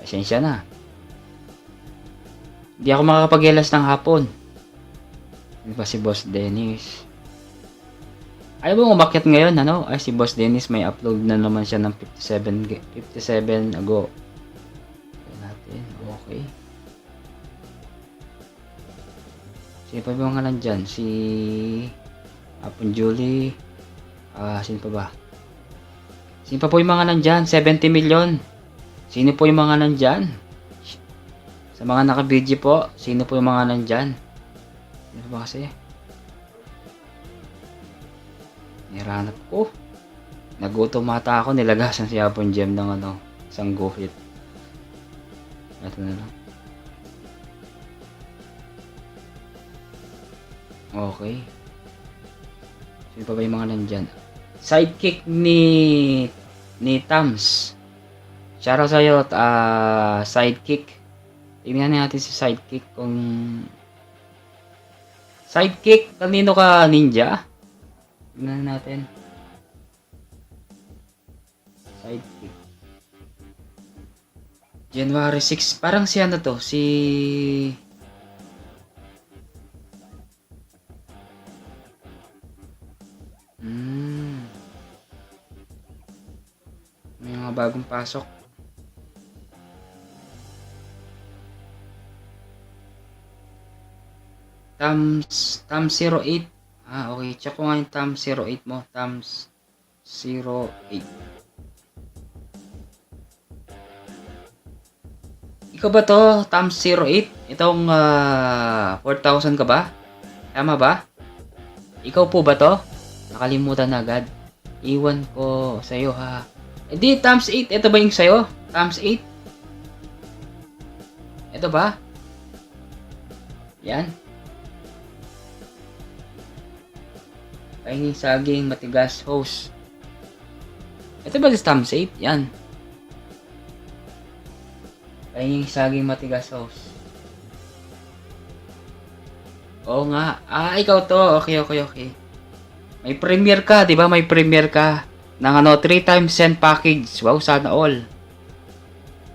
S1: pasensya na. Hindi ako makakapagyelas ng hapon. Hindi pa si Boss Dennis. Ayaw mo umakyat ngayon, Ay, si Boss Dennis may upload na naman siya ng 57 ago. Natin, okay. Sino pa ba mga nandyan? Si Apon Julie. Sino pa ba? Sino pa po yung mga nandyan? 70 million. Sino po yung mga nandyan? Sa mga naka-video po, sino po yung mga nandyan? Sino ba kasi? Niranap ko. Nagutom mata ako. Nilagasan si Apon Gem ng isang guhit. Ito na lang. Okay. Sino pa ba yung mga nandyan? Sidekick ni Tams. Shoutout sa'yo, Sidekick. Tingnan natin si Sidekick kung... Sidekick, kanino ka ninja? Tingnan natin. Sidekick. January 6. Parang si to? Si... May mga bagong pasok. Tams 08. Okay. Check ko nga yung Tams 08 mo. Tams 08. Ikaw ba to? Tams 08? Itong 4,000 ka ba? Tama ba? Ikaw po ba to? Nakalimutan na agad. Iwan ko sa'yo ha. Hindi, Tams 8. Ito ba yung sa'yo? Tams 8? Ito ba? Yan. Kainin saging, matigas, host. Ito ba yung Tams 8? Yan. Kainin saging, matigas, host. Oo nga. Ikaw to. Okay. May premiere ka, di ba? May premiere ka ng 3 times send package. Wow, sana all.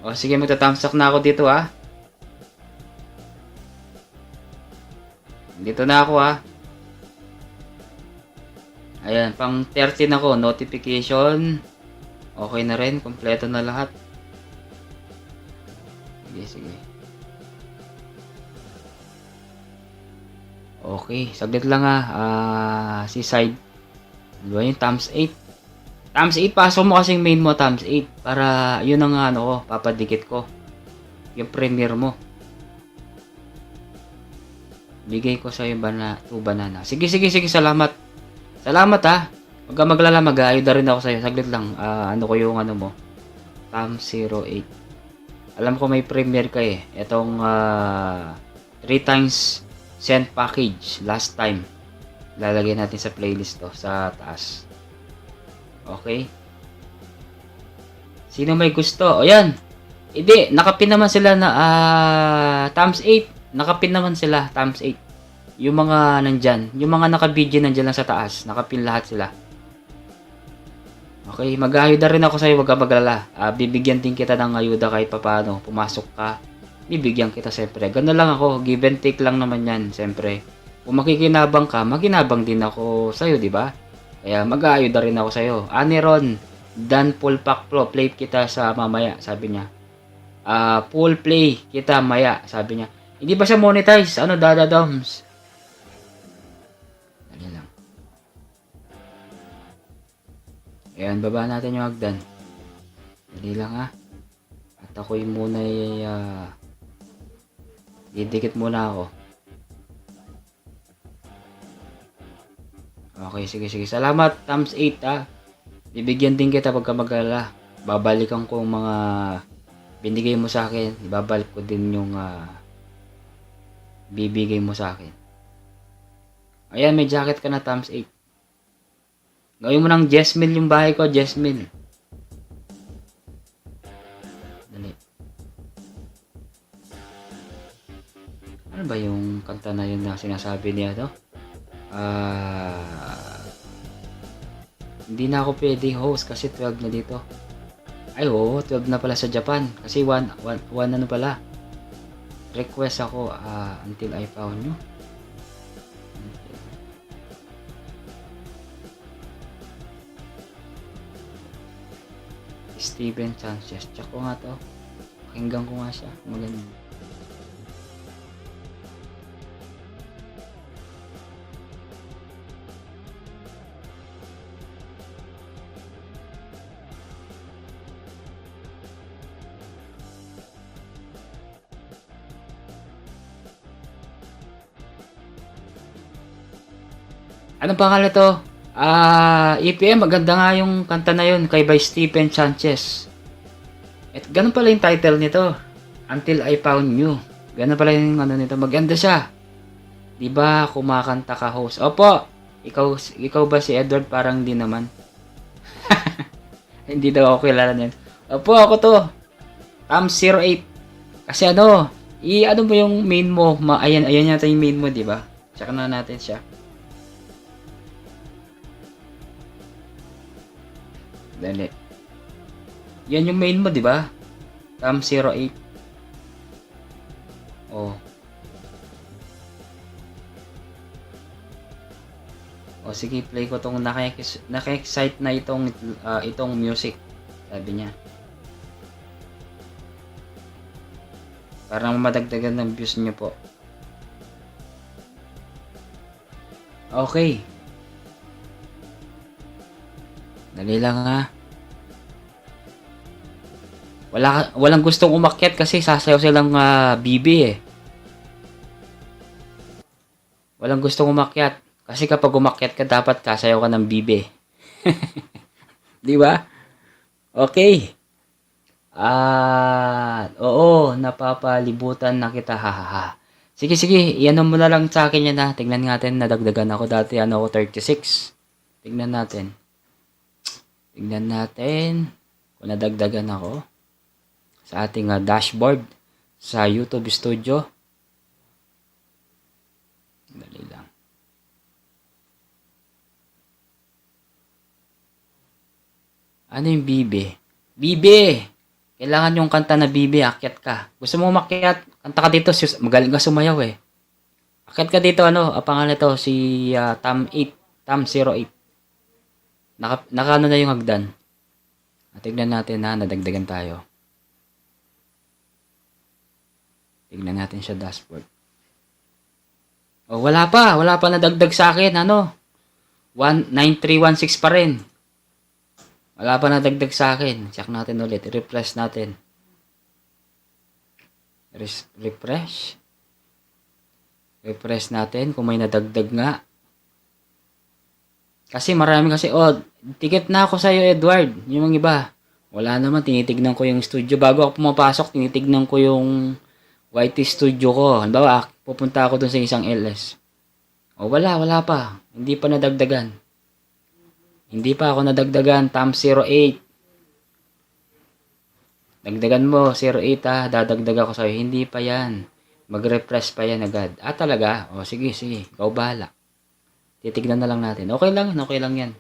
S1: O sige, magta-thumbs up na ako dito ha. Dito na ako ha. Ayan, pang 13 ako, notification. Okay na rin, kompleto na lahat. Sige. Okay, saglit lang ha. Si side. Ano yung Tams 8? Tams 8, pasok mo kasing main mo, Tams 8. Para yun ang ko, papadikit ko. Yung premiere mo. Bigay ko sa yung 2 banana. Sige, salamat. Salamat ha. Huwag ka maglala, mag-aayuda rin ako sa'yo. Saglit lang, ko yung mo. Tams 08. Alam ko may premiere ka eh. Itong 3 times send package last time. Lalagay natin sa playlist to sa taas. Okay? Sino may gusto? O yan. Hindi, nakapin naman sila na times 8. Nakapin naman sila times 8. Yung mga nandyan. Yung mga nakabidyo nandyan lang sa taas. Nakapin lahat sila. Okay, mag-ayuda rin ako sa'yo. Huwag ka maglala. Bibigyan din kita ng ayuda kahit papaano. Pumasok ka. Bibigyan kita siyempre. Ganun lang ako. Give and take lang naman yan. Siyempre. Kung makikinabang ka, makinabang din ako sa'yo, di ba? Kaya mag-ayuda rin ako sa'yo. Ron, Dan full pack pro. Play kita sa mamaya. Sabi niya. Full play kita maya. Sabi niya. Hindi ba siya monetize? Ano, Dada Doms? Dali lang. Ayan, baba natin yung hagdan. Dali lang At ako'y muna didikit muna ako. Okay, sige. Salamat, thumbs 8 Bibigyan din kita pagka mag-alala. Babalikan ko ang mga binigay mo sa akin. Ibabalik ko din yung bibigay mo sa akin. Ayan, may jacket ka na, thumbs 8. Gawin mo ng Jesmil yung bahay ko, Jesmil. Dali. Ano ba yung kanta na yun na sinasabi niya to? Hindi na ako pwede host kasi 12 na dito. Ay, oo, 12 na pala sa Japan. Kasi 1 ano pala. Request ako until I found you. Steven Sanchez. Check ko nga to. Pakinggan ko nga siya. Maganda. Anong pangalan to? EPM, maganda nga yung kanta na yun kay by Stephen Sanchez. At ganun pala yung title nito. Until I Found You. Ganun pala yung ano nito. Maganda siya. Diba kumakanta ka host? Opo. Ikaw ba si Edward? Parang di naman. Hindi daw ako kilala niyan. Opo, ako to. Tam 08. Kasi ano mo yung main mo. Ayan yata yung main mo, diba? Check na natin siya. Dali. Yan yung main mo, di ba? Tam 08. Oh. O sige, play ko tong naka-excite na itong music. Sabi niya. Para madagdagan ng views niyo po. Okay. Dali lang Walang gustong umakyat kasi sasayaw silang bibi eh. Walang gustong umakyat. Kasi kapag umakyat ka, dapat kasayaw ka ng bibi. Di ba? Okay. Oo, napapalibutan na kita. Hahaha. Sige, iyan mo na lang sa akin yan Tingnan natin, nadagdagan ako dati. Ako 36. Tingnan natin kung nadagdagan ako sa ating dashboard sa YouTube Studio. Dali lang. Ano yung Bibi? Bibi! Kailangan yung kanta na Bibi, akyat ka. Gusto mo umakyat? Kanta ka dito, magaling ka sumayaw eh. Akyat ka dito, pangalan ito, si Tam 08. Nakaano na yung hagdan. Tignan natin nadagdagan tayo. Tignan natin siya dashboard. Oh, wala pa nadagdag sa akin, 19316 pa rin. Wala pa nadagdag sa akin. Check natin ulit, refresh natin. Refresh natin kung may nadagdag nga. Kasi marami ticket na ako sa'yo, Edward. Yung mga iba. Wala naman, tinitignan ko yung studio. Bago ako pumapasok, tinitignan ko yung YT studio ko. Halimbawa, pupunta ako dun sa isang LS. Wala pa. Hindi pa nadagdagan. Hindi pa ako nadagdagan. Times 08. Dagdagan mo, 08 ah. Dadagdag ako sa'yo. Hindi pa yan. Mag-refresh pa yan agad. Ah, talaga? O, sige, sige. Ikaw bahala. Titignan na lang natin. Okay lang yan.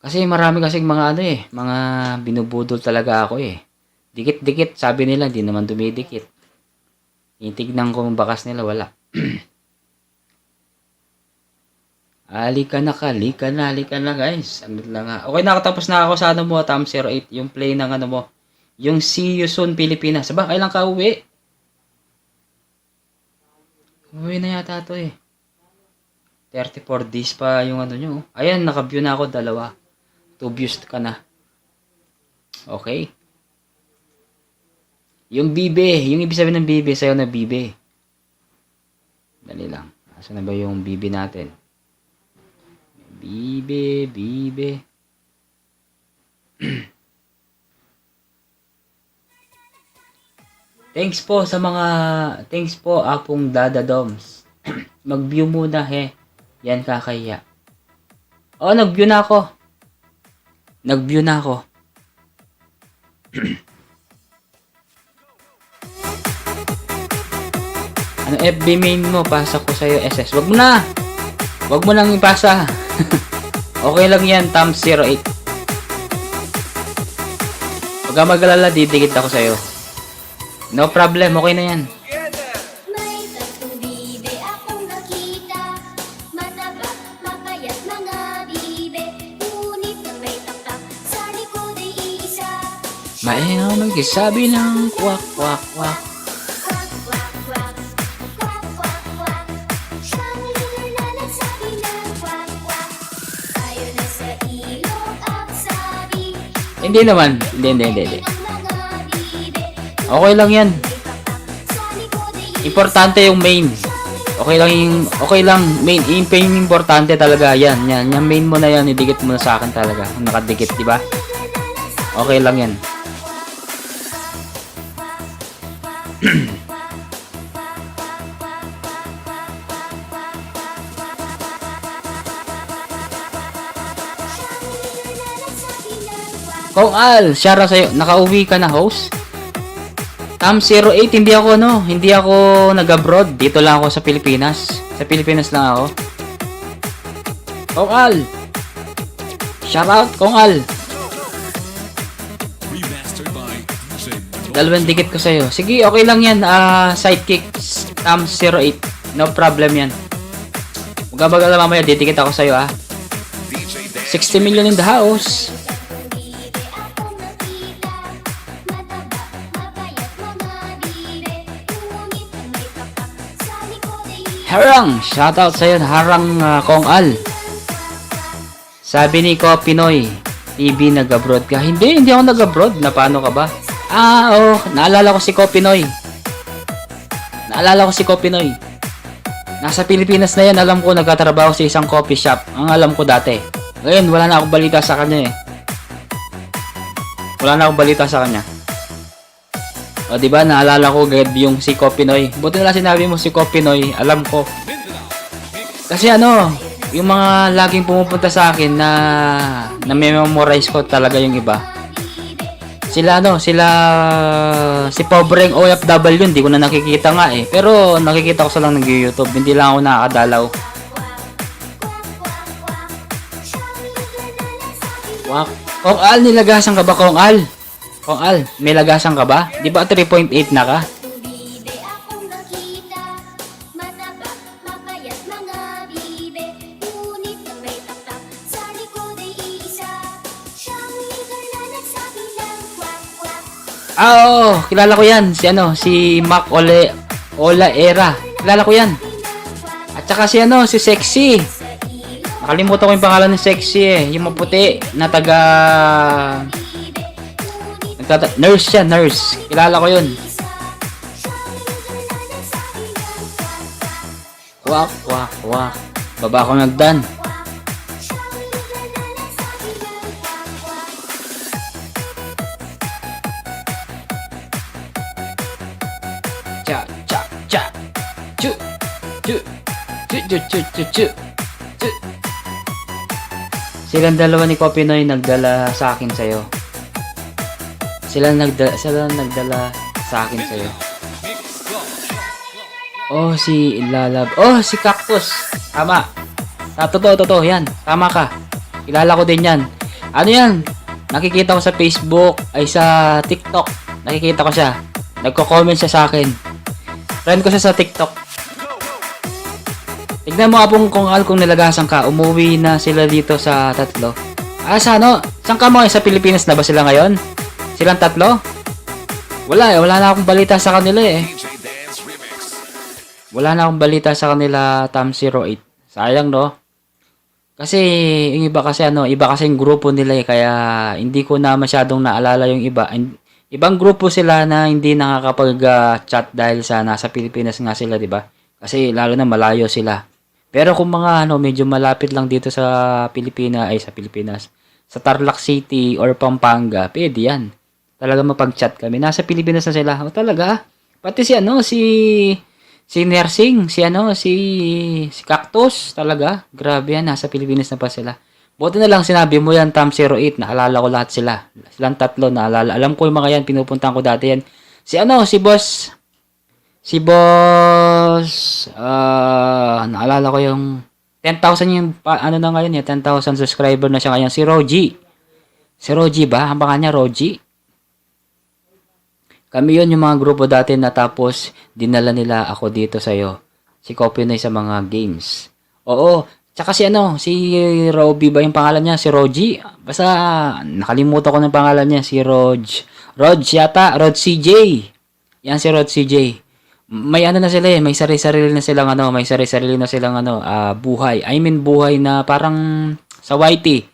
S1: Kasi marami kasing mga ano eh. Mga binubudol talaga ako eh. Dikit-dikit. Sabi nila, di naman dumidikit. Titignan ko yung bakas nila, wala. Halika na guys. Ano lang nga. Okay, nakatapos na ako sa ano mo, Tam 08. Yung play ng ano mo. Yung See You Soon Pilipinas. Ba, kailan ka uwi? Uwi na yata to eh. 34 days pa yung ano nyo. Ayan, naka-view na ako, 2. 2 views ka na. Okay. Yung bibe. Yung ibig sabihin ng bibe, sa'yo na bibe. Dali lang. Asa na ba yung bibe natin? Bibe. Thanks po Apong Dada Doms. Mag-view muna he. Yan kakaya. Oh, nag-view na ako. Ano FB main mo? Pasa ko sa'yo SS. Wag mo nang ipasa. Okay lang yan, Tam 08. Huwag ka mag-alala, didikit ako sa'yo. No problem, okay na yan.
S3: May tatlong bibe akong nakita, mataba, mapayat mga bibe, ngunit ang may taktak sa likod ay iisa.
S1: Maingay magsasabi ng kwak.
S3: Kwak, kwak, kwak, kwak, kwak, kwak. Siyang lunar na nagsabi ng kwak, kwak. Tayo na sa ilog at sabi,
S1: Hindi naman. Hindi.
S3: ang mga bibe,
S1: Okay lang yan.
S3: may taktak sa likod ay iisa.
S1: Importante yung main. Okay lang main. Yung importante talaga yan. Yung main mo na yan, idikit mo na sa akin talaga. Nakadikit, di ba? Okay lang yan. Kung Al, shara sa'yo. Nakauwi ka na, host? Tam 08, hindi ako nag-abroad. Dito lang ako sa Pilipinas. Sa Pilipinas lang ako. Kung Al. Shout out, Kung Al.
S2: Remastered by DJ Noy
S1: Dalawang dikit ko sa'yo. Sige, okay lang yan. Sidekick, Tam 08. No problem yan. Huwag ka mag-alala mamaya, didikit ako sa'yo, ah. 60 million in the house. Harang! Shoutout sa'yo, Harang Kong Al. Sabi ni Ko Pinoy, TV nag-abroad ka. Hindi ako nag-abroad. Na paano ka ba? Oo. Naalala ko si Ko Pinoy. Nasa Pilipinas na yan. Alam ko, nagkatrabaho sa isang coffee shop. Ang alam ko dati. Ngayon, wala na akong balita sa kanya eh. O, diba? Naalala ko agad yung si Ko Pinoy. Buti na lang sinabi mo si Ko Pinoy. Alam ko. Kasi yung mga laging pumupunta sa akin na memorize ko talaga yung iba. Sila si pobreng OFW, hindi ko na nakikita nga eh. Pero nakikita ko sa lang nag-YouTube, hindi lang ako nakakadalaw. Wow. Kung Al, nilagasan ka ba, Kung Al? Kung Al, may lagasan ka ba? Di ba 3.8 na ka?
S3: Bibe akong nakita, mataba, mapayat mga bibe, ngunit ang may taktak sa likod ay iisa. Siyang lunar na nagsabi ng kwak, kwak.
S1: Oo, kilala ko yan. Si Mac Ola Era. Kilala ko yan. At saka si Sexy. Nakalimutan ko yung pangalan ng Sexy eh. Yung maputi na nurse siya, nurse. Kilala ko yun. Kwak. Baba ko nagdan. Cha. Chu. Silang dalawa ni Kopinoy nagdala sa akin sa'yo. Sila nagdala sa akin sa'yo. Oh, si Ilalab. Oh, si Cactus. Tama. Totoo. Yan. Tama ka. Kilala ko din yan. Ano yan? Nakikita ko sa Facebook. Ay, sa TikTok. Nakikita ko siya. Nagko-comment siya sa akin. Friend ko siya sa TikTok. Tignan mo apong kung nilagasan ka. Umuwi na sila dito sa tatlo. Sa ano? Saan ka mo? Sa Pilipinas na ba sila ngayon? Silang tatlo? Wala na akong balita sa kanila eh.
S2: DJ Dance Remix.
S1: Wala na akong balita sa kanila, Tam08. Sayang, no? Kasi yung iba kasi iba kasi yung grupo nila eh, kaya hindi ko na masyadong naalala yung iba. Ibang grupo sila na hindi nakakapag-chat dahil sa nasa Pilipinas nga sila, 'di ba? Kasi lalo na malayo sila. Pero kung mga medyo malapit lang dito sa Pilipinas, sa Tarlac City or Pampanga, pwede 'yan. Talaga mapag-chat kami. Nasa Pilipinas na sila. O talaga? Pati si Nursing, si Cactus, talaga. Grabe yan, nasa Pilipinas na pa sila. Buti na lang sinabi mo yan, Tam08, naalala ko lahat sila. Silang tatlo, naalala. Alam ko yung mga yan, pinupuntahan ko dati yan. Naalala ko yung 10,000 yung, na ngayon, 10,000 subscriber na siya ngayon. Si Roji ba? Ang pangalan niya, Roji. Kami yun yung mga grupo dati na tapos dinala nila ako dito sa'yo. Si Kopinoy sa mga games. Oo. Tsaka si Roby ba yung pangalan niya? Si Roji. Basta nakalimutan ko ng pangalan niya. Si Rod CJ. Yan si Rod CJ. May na sila eh. May sarili-sarili na silang buhay. I mean buhay na parang sa YT.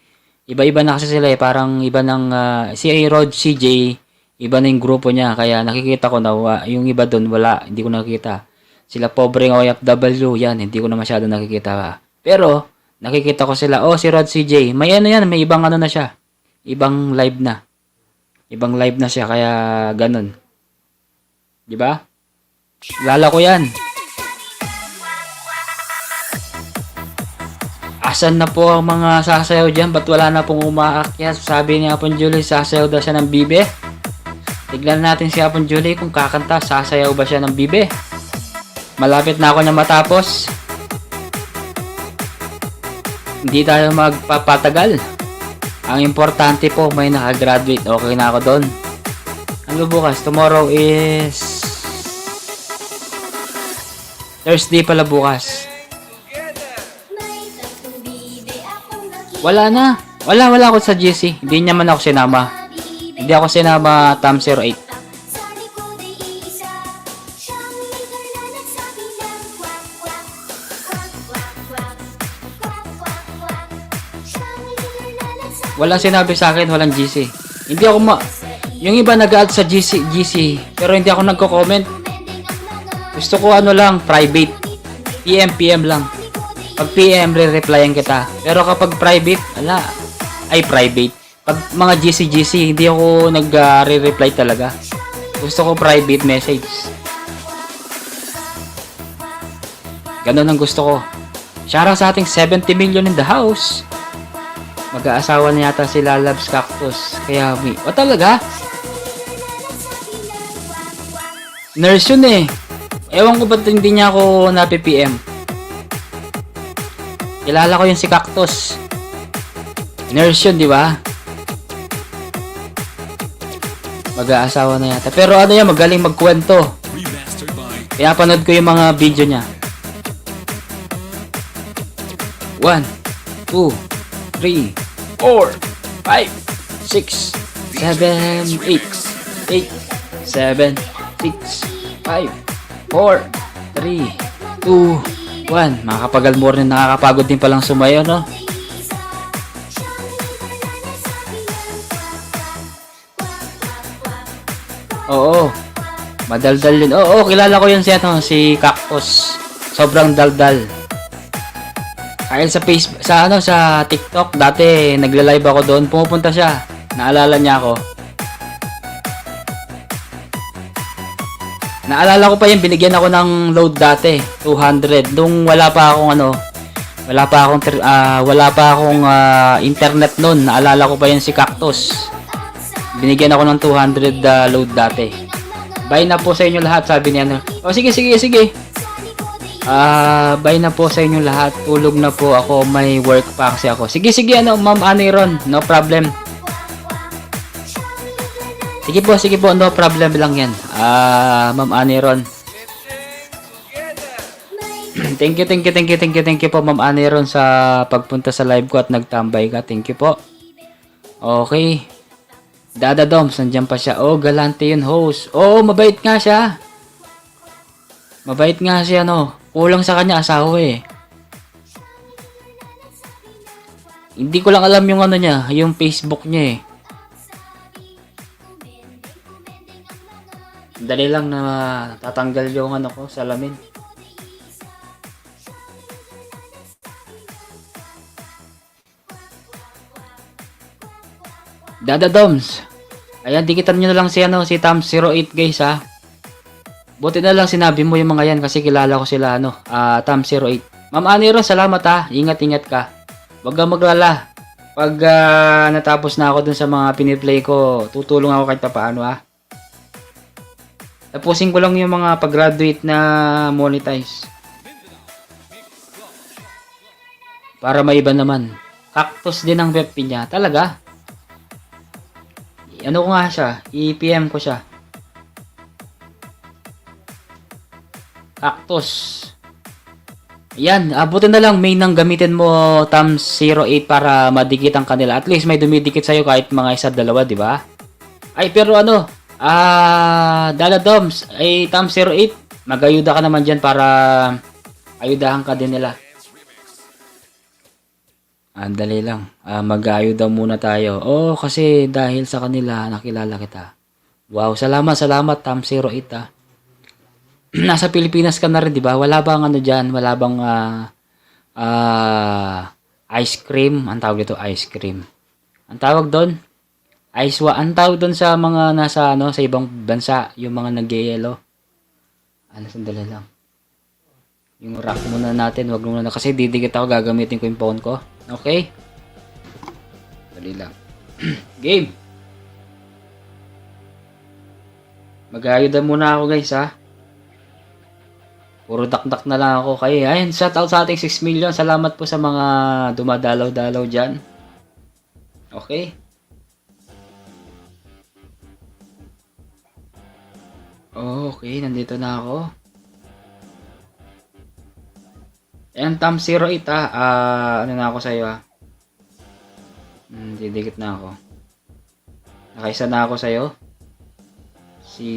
S1: Iba-iba na kasi sila eh. Parang iba ng si Rod CJ. Iba na yung grupo niya, kaya nakikita ko na yung iba doon, hindi ko nakikita. Sila pobreng OFW, yan, hindi ko na masyado nakikita. Pero, nakikita ko sila, si Rod CJ, may may ibang na siya. Ibang live na siya, kaya ganun. Diba? Lala ko yan. Asan na po ang mga sasayaw dyan? Ba't wala na pong umaakyat? Sabi ni Apon Julie, sasayaw daw siya ng bibe. Tignan natin si Apon Julie kung kakanta, sasayaw ba siya ng bibe. Malapit na ako na matapos. Hindi tayo magpapatagal. Ang importante po, may nakagraduate. Okay na ako doon. Ano bukas? Tomorrow is Thursday pala bukas.
S3: May tatlong bibe akong nakita.
S1: Wala ako sa GC. Hindi naman ako sinama. Hindi ako sinama, Tam08.
S3: Sa likod ay iisa, siyang lugar na nagsabi ng kwak kwak, kwak kwak kwak, kwak kwak kwak. Siyang lugar na nagsabi
S1: Walang sinabi sa akin, walang GC. Hindi ako yung iba nag-add sa GC, pero hindi ako nagko-comment.
S3: mending ang mga
S1: Gusto ko private. PM lang. Pag PM, re-replyan kita. Pero kapag private, private. Pag mga GC, hindi ako nag-re-reply talaga. Gusto ko private message. Ganun ang gusto ko. Shoutout sa ating 70 million in the house. Mag-aasawa na yata sila Labs Cactus. Kaya talaga? Nurse yun eh. Ewan ko ba't hindi niya ako na-PPM. Kilala ko yung si Cactus. Nurse yun, di ba? Mag-aasawa na yata. Pero magaling magkwento.
S2: Remastered by
S1: Pinapanood ko yung mga video niya. 1, 2, 3, 4, 5, 6, 7, 8, 7, 6, 5, 4, 3, 2, 1. Makakapagal mo rin, nakakapagod din palang sumayo, no? Oo. Madaldal yun. Oo, kilala ko yun si Cactus. Sobrang daldal. Kahit sa Facebook, sa TikTok, dati nagla-live ako doon, pumupunta siya. Naalala niya ako. Naalala ko pa yun, binigyan ako ng load dati, 200. Nung wala pa akong Wala pa akong internet noon. Naalala ko pa yan si Cactus. Binigyan ako ng 200 load dati. Bye na po sa inyo lahat, sabi niya. Oh, sige. Bye na po sa inyo lahat. Tulog na po ako. May work pa kasi ako. Sige, Ma'am Aniron. No problem. Sige po. No problem lang yan. Ma'am Aniron. Thank you po, Ma'am Aniron, sa pagpunta sa live ko at nagtambay ka. Thank you po. Okay. Dada Doms, nandiyan pa siya. Oh, galante yun, host. Oh, mabait nga siya. No. Kulang sa kanya asawa eh. Hindi ko lang alam yung ano niya, yung Facebook niya eh. Dali lang na tatanggal yung ano ko, salamin. Dada Doms. Ayan, dikitan nyo na lang si Tam08 guys ha. Buti na lang sinabi mo yung mga yan kasi kilala ko sila Tam08. Ma'am Aniro, salamat ha. Ingat ka. Huwag kang maglala. Pag natapos na ako dun sa mga piniplay ko, tutulong ako kahit paano ha. Tapusin ko lang yung mga pag-graduate na monetize. Para maiba naman. Cactus din ang web niya. Talaga? Ano ko nga siya? I-PM ko siya. Cactus. Yan. Abutin na lang. May nang gamitin mo Tam08 para madikit ang kanila. At least may dumidikit sa'yo kahit mga isa, dalawa, di ba? Ay, pero Dada Doms, ay Tam08. Mag-ayuda ka naman dyan para ayudahan ka din nila. Andali lang. Mag-ayuda muna tayo. Oh, kasi dahil sa kanila, nakilala kita. Wow, salamat Tam08 ah. Nasa Pilipinas ka na rin, di ba? Wala bang dyan? Wala bang ice cream? Ang tawag dito, ice cream. Ang tawag doon? Ang tawag doon sa mga nasa sa ibang bansa, yung mga nag-yelo. Sandali lang. Yung rack muna natin, wag muna kasi didikit ako, gagamitin ko yung phone ko. Okay? Dali lang. Game. Mag-ayuda muna ako guys ha. Puro dakdak na lang ako kayo. Ayun, shout out sa ating 6 million. Salamat po sa mga dumadalaw-dalaw dyan. Okay? Okay, nandito na ako. Ayan, Tam08 ano na ako sa'yo ha. Didikit na ako. Nakaisa na ako sa'yo. Si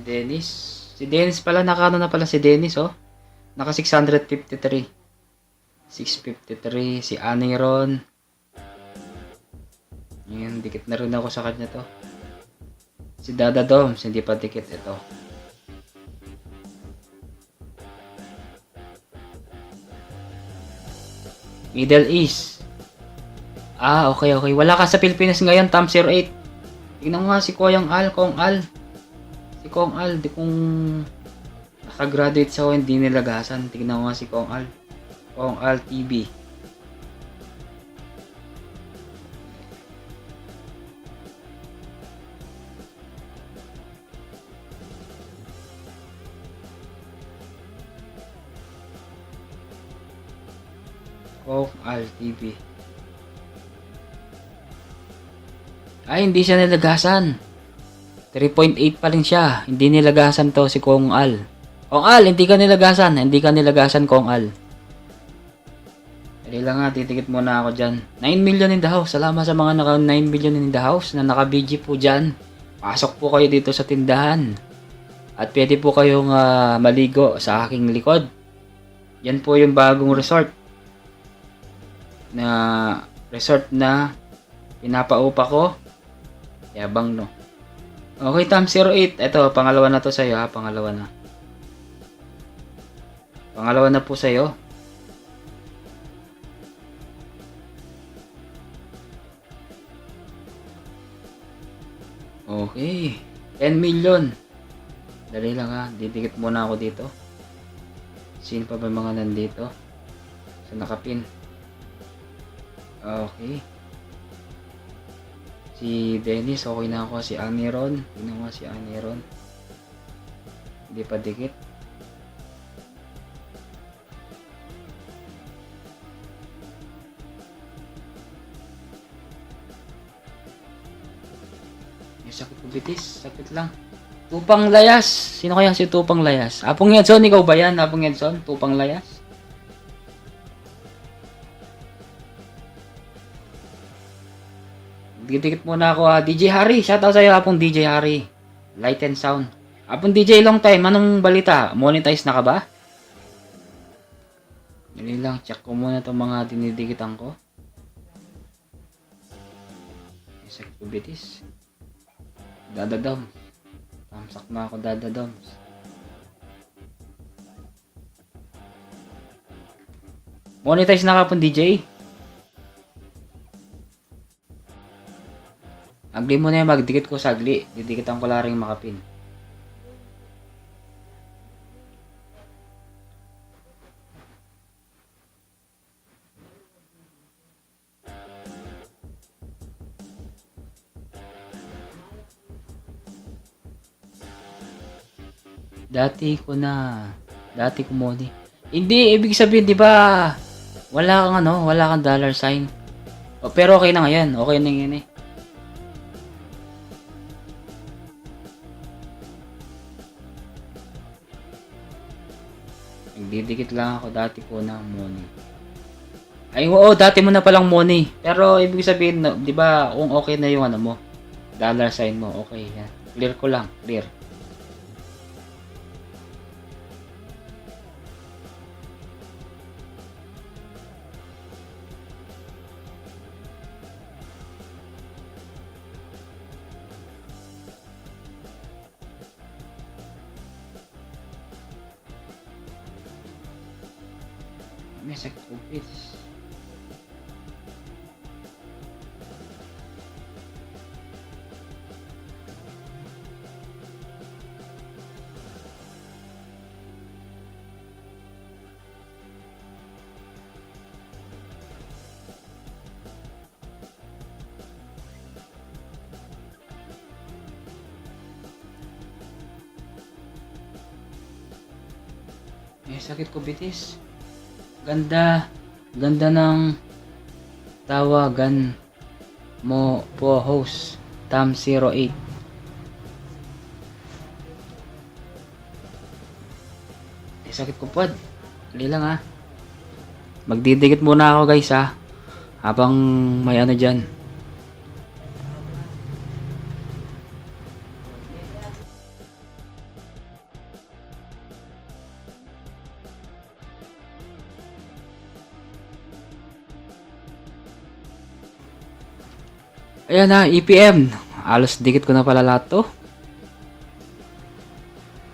S1: Dennis. Si Dennis pala, nakano na pala si Dennis oh. Naka 653. 653. Si Aniron. Ayan, dikit na rin ako sa kanya to. Si Dada Doms, hindi pa dikit ito. Middle East. Okay. Wala ka sa Pilipinas ngayon, Tam08. Tingnan mo nga si Kong Al. Si Kong Al, di kung nakagraduate sa hindi nilagasan. Tingnan mo nga si Kong Al. Kong Al TV. Kong Al TV. Ay, hindi siya nilagasan. 3.8 pa rin siya. Hindi nilagasan to si Kong Al. Kong Al, hindi ka nilagasan. Hindi ka nilagasan, Kong Al. Dali lang nga, titikit muna ako dyan. 9 million in the house. Salamat sa mga naka 9 million in the house na naka-BG po dyan. Pasok po kayo dito sa tindahan. At pwede po kayong maligo sa aking likod. Yan po yung bagong resort. Resort na pinapaupa ko. Yabang no. Okay, Tam08. Ito, pangalawa na to sa'yo ha. Pangalawa na po sa'yo. Okay. 10 million. Dali lang ha. Didikit muna ako dito. Sino pa ba mga nandito? sa nakapin. Okay. Si Dennis, okay na ako. Si Aniron. Tingnan mo si Aniron. Hindi pa dikit. Yung sakit ko bitis. Sakit lang. Tupang Layas. Sino kaya si Tupang Layas? Apong Edson, ikaw ba yan? Apong Edson? Tupang Layas? Dikit-dikit muna ako DJ Harry. Shoutout sa'yo Apong DJ Harry. Light and Sound. Apong DJ long time. Anong balita? Monetize na ka ba? Yun lang. Check ko muna itong mga dinidikitan ko. Isang kubitis. Dadadam. Tamsak na ako dadadams. Monetize na ka Apong DJ? Agli mo na yung magdikit ko sa agli. Didikitan ko lang rin makapin. Dati ko money. Hindi, ibig sabihin, di ba, wala kang dollar sign. O, pero okay na ngayon. Okay na ngayon eh. Nagdidikit lang ako dati ko na money. Ay, oo, dati mo na palang money. Pero, ibig sabihin, di ba, kung okay na yung mo, dollar sign mo, okay, yan. Clear ko lang, clear. May sakit ko, please. May sakit ko, bitis. Ganda ng tawagan mo po, host Tam 08. Sakit ko pod. Dali lang ha. Magdidikit muna ako guys ha. Habang may ano dyan. Ayan na, EPM. Alos dikit ko na pala lahat to.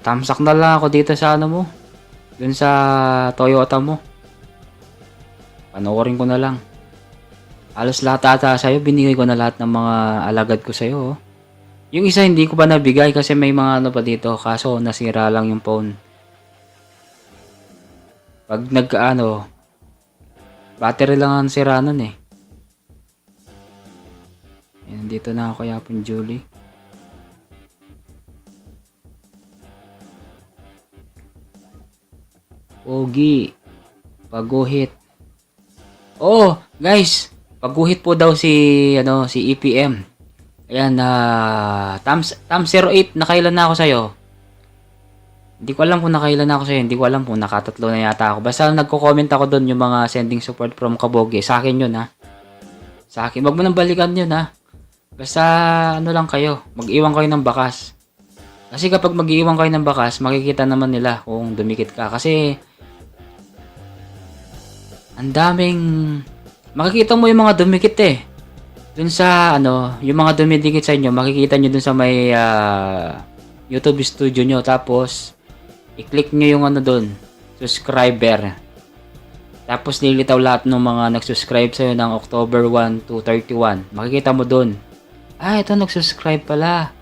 S1: Tamsak na lang ako dito sa ano mo. Dun sa Toyota mo. Panoorin ko na lang. Alos lahat ata sa'yo. Binigay ko na lahat ng mga alagad ko sa'yo. Oh. Yung isa hindi ko pa nabigay kasi may mga ano pa dito. Kaso nasira lang yung phone. Pag battery lang ang sira nun eh. Yan, dito na ako kaya pong Julie. Pogi. Paguhit. Oh, guys. Paguhit po daw si EPM. Ayan, Tam 08, nakailan na ako sa'yo? Hindi ko alam kung nakailan na ako sa'yo. Hindi ko alam kung nakatatlo na yata ako. Basta nagko-comment ako doon yung mga sending support from Kabogi. Sa akin yun ha. Sa akin. Wag mo nang balikan yun ha. Basta ano lang kayo. Mag-iwan kayo ng bakas. Kasi kapag mag-iwan kayo ng bakas, makikita naman nila kung dumikit ka. Kasi ang daming makikita mo yung mga dumikit eh. Dun sa yung mga dumidikit sa inyo, makikita nyo dun sa may YouTube studio nyo. Tapos i-click nyo yung dun, subscriber. Tapos nilitaw lahat ng mga nag-subscribe sa'yo ng October 1 to 31. Makikita mo dun. Ito nag-subscribe pala.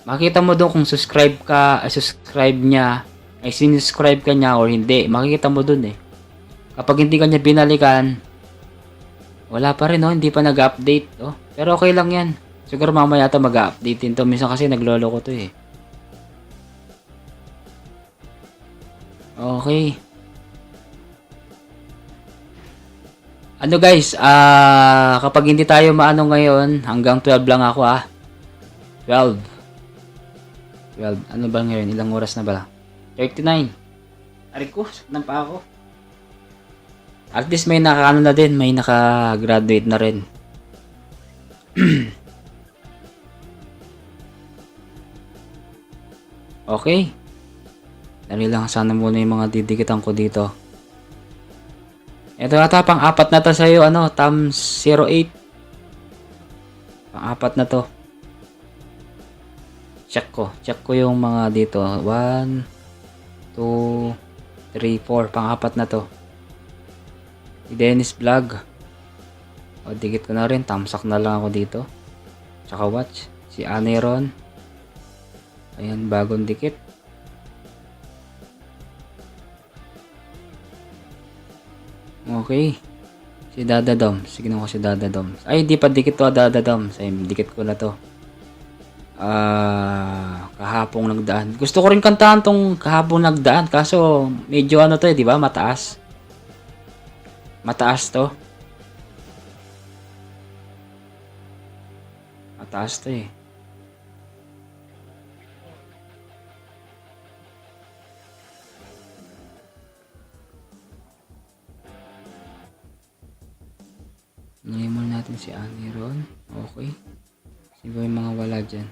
S1: Makikita mo dun kung subscribe niya, ay sinuscribe ka niya or hindi. Makikita mo dun eh. Kapag hindi kanya binalikan, wala pa rin, oh. Hindi pa nag-update, oh. Pero okay lang yan. Siguro mamaya ito mag-update din to. Minsan kasi naglolo ko to, eh. Okay. Ano guys, kapag hindi tayo maano ngayon, hanggang 12 lang ako, 12. 12. Ano ba ngayon? Ilang oras na ba? 39. Aray ko, saknan pa ako. At least may naka-ano na din, may naka-graduate na rin. Okay. Dali lang sana muna yung mga didikitan ko dito. Ito ata pang-apat na to sa'yo, ano, times 08. Pang-apat na to. Check ko yung mga dito. 1, 2, 3, 4. Pang-apat na to. Si Dennis Vlog. O, dikit ko na rin. Tamsak na lang ako dito. Tsaka watch. Si Aneron. Ayan, bagong dikit. Okay. Si Dada Dom. Sige ko si Dada Dom. Ay, di pa dikit to, Dada Dom. Ay, dikit ko na to. Kahapong nagdaan. Gusto ko rin kantahan tong kahapong nagdaan. Kaso, medyo ano to, di ba? Mataas. Mataas to. Mataas to, eh. Ngayon muna natin si Annie Ron. Okay. Sino yung mga wala dyan?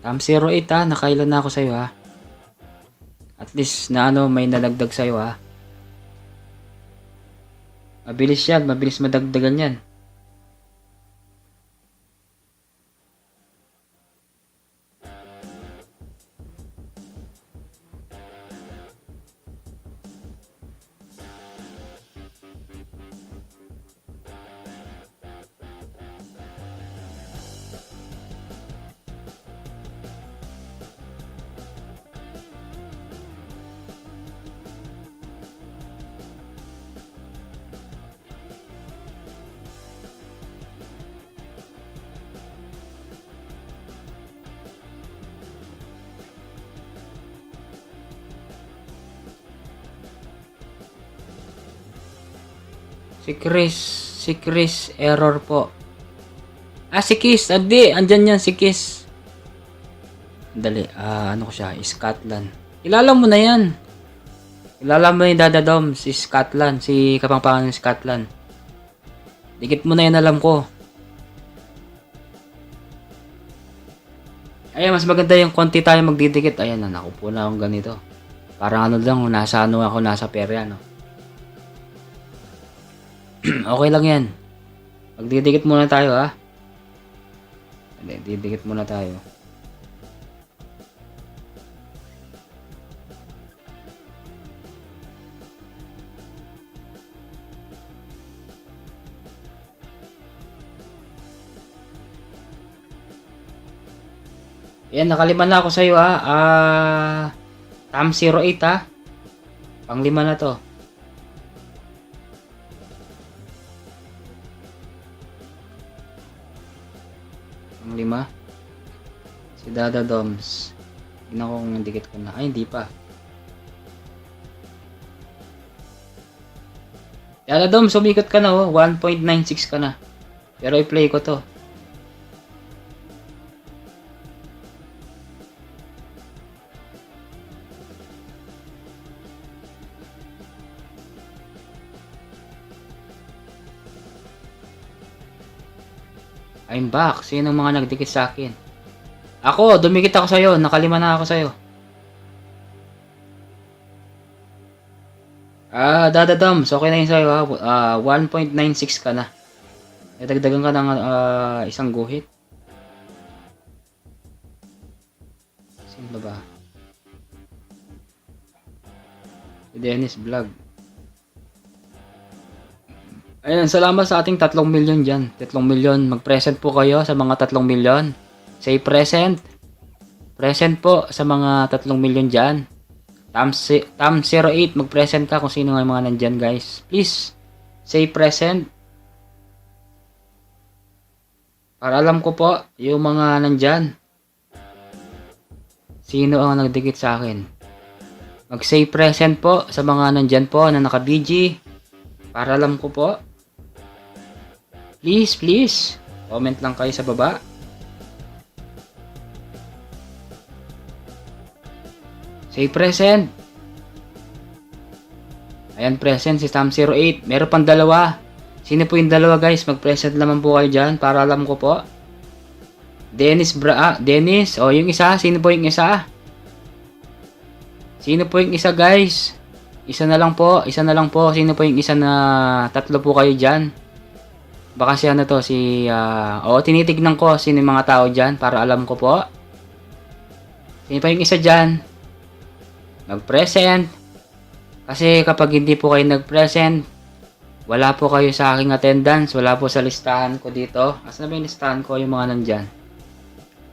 S1: Tam 08 nakailan na ako sa'yo At least na ano, may nalagdag sa'yo Mabilis yan, mabilis madagdagan yan. Si Chris, error po. Si Kiss, andyan yan si Kiss. Dali, ano ko siya, Scotland. Kilala mo na yan. Kilala mo yung Dada Dom, si Scotland, si Kapampangan ng Scotland. Dikit mo na yan, alam ko. Ayan, mas maganda yung konti tayo magdidikit. Ayan na, nakupo na akong ganito. Parang ano lang, nasa perya, no? Okay lang yan. Magdidikit muna tayo, Didikit muna tayo. Yan, nakalima na ako sa'yo, Tam 08, Pang-5 na to. Pang-5. Si Dada Doms. Tignan ko kung dikit ko na. Ay, hindi pa. Dada Doms, umikot ka na, 1.96 ka na. Pero i-play ko to. I'm back. Sino mga nagdikit sa akin? Ako, dumikit ako sa'yo. Nakalima na ako sa'yo. Dada Doms, okay na yun sa'yo 1.96 ka na. Dagdagan ka ng isang guhit. Sino ba? Si Dennis Vlog. Ayan, salamat sa ating 3 milyon dyan. 3 milyon. Mag-present po kayo sa mga 3 milyon. Say present. Present po sa mga 3 milyon dyan. Tam 08, mag-present ka kung sino nga yung mga nandyan, guys. Please, say present. Para alam ko po, yung mga nandyan. Sino ang nagdikit sa akin. Mag-say present po sa mga nandyan po na naka-BG. Para alam ko po. Please, please. Comment lang kayo sa baba. Say present. Ayan, present si Tam 08. Meron pang dalawa. Sino po yung dalawa, guys? Mag-present naman po kayo dyan para alam ko po. Dennis. O, yung isa. Sino po yung isa? Sino po yung isa, guys? Isa na lang po. Sino po yung isa na tatlo po kayo dyan? Baka si ano to, tinitignan ko sino yung mga tao dyan para alam ko po. Sino pa yung isa dyan? Mag-present. Kasi kapag hindi po kayo nag-present, wala po kayo sa aking attendance. Wala po sa listahan ko dito. Asan na ba yung listahan ko yung mga nandyan?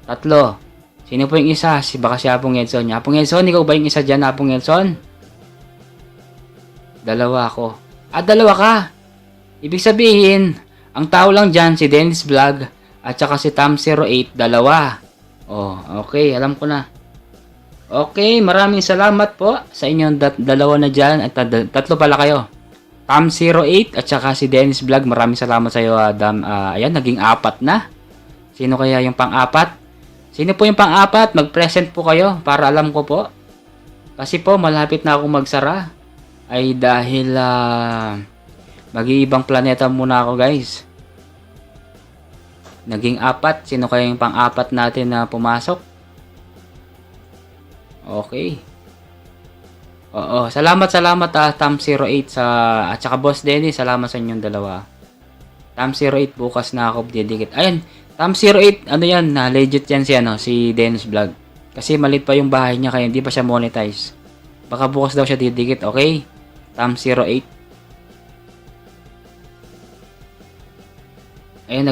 S1: Tatlo. Sino po yung isa? Baka si Apong Edson. Apong Edson, ikaw ba yung isa dyan, Apong Edson? Dalawa ako. Dalawa ka. Ibig sabihin, ang tao lang dyan, si Dennis Vlog at saka si Tam 08, dalawa. Oh, okay, alam ko na. Okay, maraming salamat po sa inyong dalawa na dyan at tatlo pala kayo. Tam 08 at saka si Dennis Vlog, maraming salamat sa iyo. Ayan, naging 4 na. Sino kaya yung pang-4? Sino po yung pang-4? Mag-present po kayo para alam ko po. Kasi po, malapit na ako magsara. Ay dahil mag-iibang planeta muna ako, guys. Naging 4. Sino kaya yung pang-4 natin na pumasok? Okay. Oo, salamat Tam 08 at saka Boss Dennis, salamat sa inyong dalawa. Tam 08 bukas na ako didikit. Ayun, Tam 08, ano yan, legit yan si Dennis Vlog. Kasi malit pa yung bahay niya kaya hindi pa siya monetize. Baka bukas daw siya didikit, okay? Tam 08. Ayun,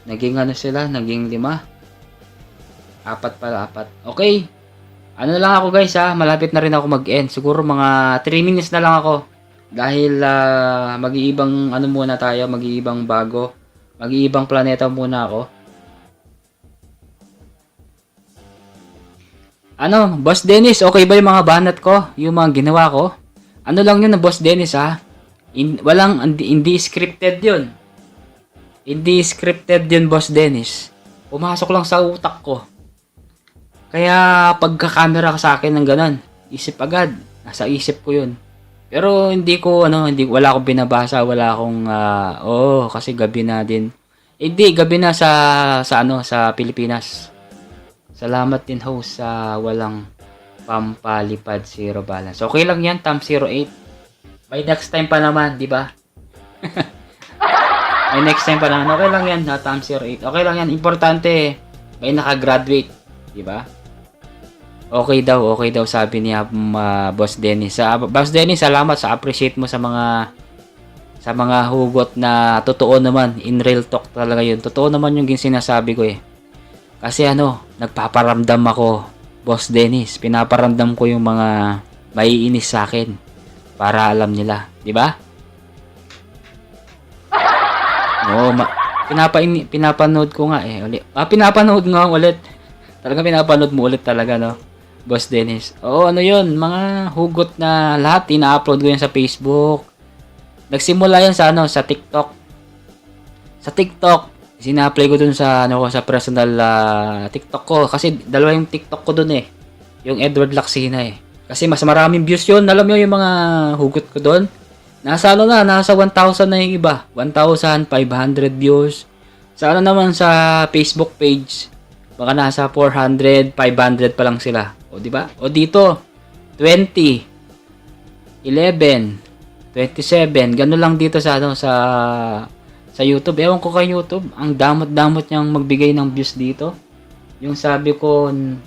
S1: naging ano sila, naging 5. 4 pala, 4. Okay. Ano lang ako, guys, malapit na rin ako mag-end. Siguro mga 3 minutes na lang ako. Dahil mag-iibang ano muna tayo, mag-iibang bago. Mag-iibang planeta muna ako. Ano, Boss Dennis, okay ba yung mga banat ko? Yung mga ginawa ko? Ano lang yun na Boss Dennis, hindi scripted yun. Hindi scripted yun, Boss Dennis. Pumasok lang sa utak ko. Kaya pagka-camera ka sa akin ng ganun, isip agad. Nasa isip ko yun. Pero wala akong binabasa, wala akong kasi gabi na din. Hindi, gabi na sa Pilipinas. Salamat din host sa walang pampalipad zero balance. Okay lang yan, Tam 08. By next time pa naman, di ba? By next time pa naman. Okay lang yan, Tam 08. Okay lang yan, importante may nakagraduate, di ba? Okay daw sabi niya Boss Dennis. Boss Dennis, salamat sa appreciate mo sa mga hugot na totoo naman, in real talk talaga yun. Totoo naman yung sinasabi ko eh. Kasi nagpaparamdam ako, Boss Dennis. Pinaparamdam ko yung mga maiinis sa akin para alam nila, di ba? Oo, pinapanood ko nga eh. Pinapanood nga ulit. Talaga pinapanood mo ulit talaga, no? Boss Dennis. Oo, ano yun? Mga hugot na lahat, ina-upload ko yan sa Facebook. Nagsimula yan sa TikTok. Sa TikTok, sina-apply ko dun sa personal TikTok ko. Kasi dalawa yung TikTok ko dun eh. Yung Edward Lacsina eh. Kasi mas maraming views yun. Alam nyo yung mga hugot ko dun? Nasa nasa 1,000 na yung iba. 1,500 views. Sa naman sa Facebook page, baka nasa 400, 500 pa lang sila. O, di ba? O dito, 20, 11, 27, gano'n lang dito sa YouTube. Ewan ko kay YouTube, ang damot-damot niyang magbigay ng views dito. Yung sabi kong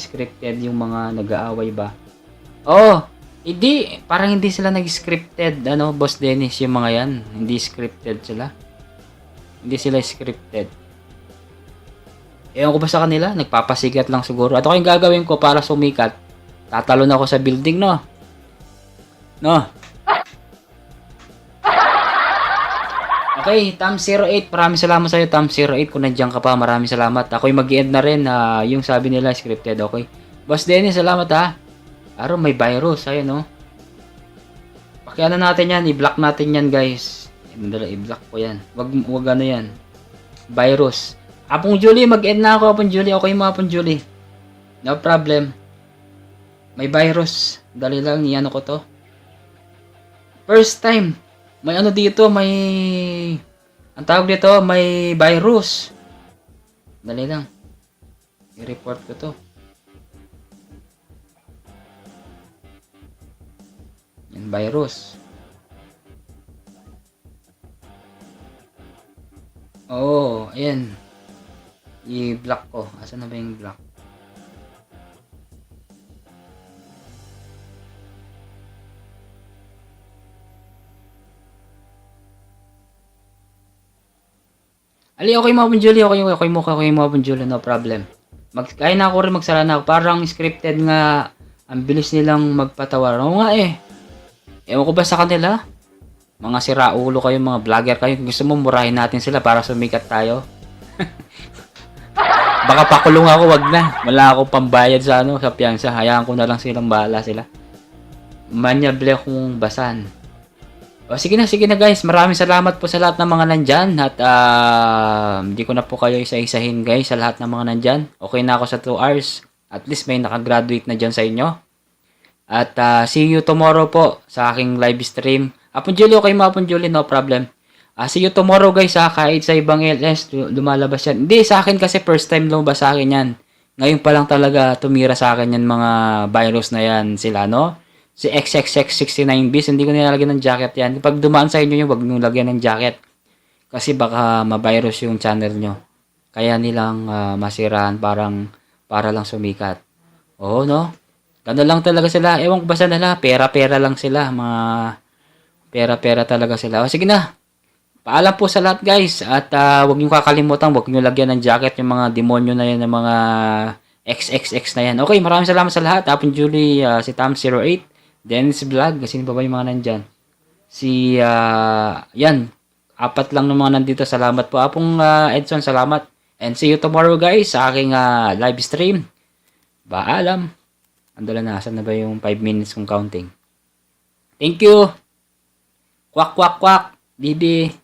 S1: scripted, yung mga nag-aaway ba. Oh, Hindi, parang hindi sila nag-scripted, ano, Boss Dennis, yung mga yan. Hindi scripted sila. Hindi sila scripted. Ewan ko ba sa kanila, nagpapasikat lang siguro. At ako yung gagawin ko para sumikat, tatalon ako sa building, no? No? Okay, Tam08, maraming salamat sa'yo, Tam08, kung nandiyan ka pa, maraming salamat. Ako'y mag-end na rin, yung sabi nila, scripted, okay. Boss Dennis, salamat ha. Aro, may virus, ayun no. Pakiano natin yan, i-block natin yan guys. I-block ko yan. Wag ano yan. Virus. Apong Julie, mag-end na ako, Apong Julie. Okay mo, Apong Julie. No problem. May virus. Dali lang, iano ko to. First time. May ano dito, may... Ang tawag dito, may virus. Dali lang. I-report ko to. Yan, virus. Oo, ayan. I-block ko. Asan na ba yung block? Ali, okay mo, Apon Julie. Okay mo, Apon Julie. No problem. Kaya na ako rin magsara na ako. Parang scripted nga. Ang bilis nilang magpatawa. Oo nga eh. Ewan ko ba sa kanila? Mga siraulo kayo, mga vlogger kayo. Gusto mo murahin natin sila para sumikat tayo? Baka pakulong ako, wag na. Wala akong pambayad sa ano, sa piyansa. Hayaan ko na lang silang bahala sila. Manyable akong basan. O sige na guys. Maraming salamat po sa lahat ng mga nandyan. At hindi ko na po kayo isa-isahin guys sa lahat ng mga nandyan. Okay na ako sa 2 hours. At least may nakagraduate na dyan sa inyo. At see you tomorrow po sa aking live stream. Apon Julie, okay mo Apon Julie, no problem. See you tomorrow guys kahit sa ibang LS lumalabas yan. Hindi, sa akin kasi first time lumabas sa akin yan. Ngayon pa lang talaga tumira sa akin yan mga virus na yan sila, no? Si XXX69Bs, hindi ko nilalagyan ng jacket yan. Pag dumaan sa inyo yun, wag nyo lagyan ng jacket. Kasi baka ma-virus yung channel nyo. Kaya nilang masiraan para lang sumikat. Oo, no? Gano'n lang talaga sila. Ewan ko ba sa nila, pera-pera lang sila. Mga pera-pera talaga sila. O sige na. Paalam po sa lahat guys. At huwag nyo kakalimutan, huwag nyo lagyan ng jacket yung mga demonyo na yan, ng mga XXX na yan. Okay, maraming salamat sa lahat. Apon Julie, si Tam08, Dennis Vlog, sino pa ba yung mga nandyan? Yan, 4 lang ng mga nandito. Salamat po. Apong Edson, salamat. And see you tomorrow guys sa aking live stream. Paalam. Andala na, asan na ba yung 5 minutes kong counting? Thank you. Kwak, kwak, kwak. Bibi.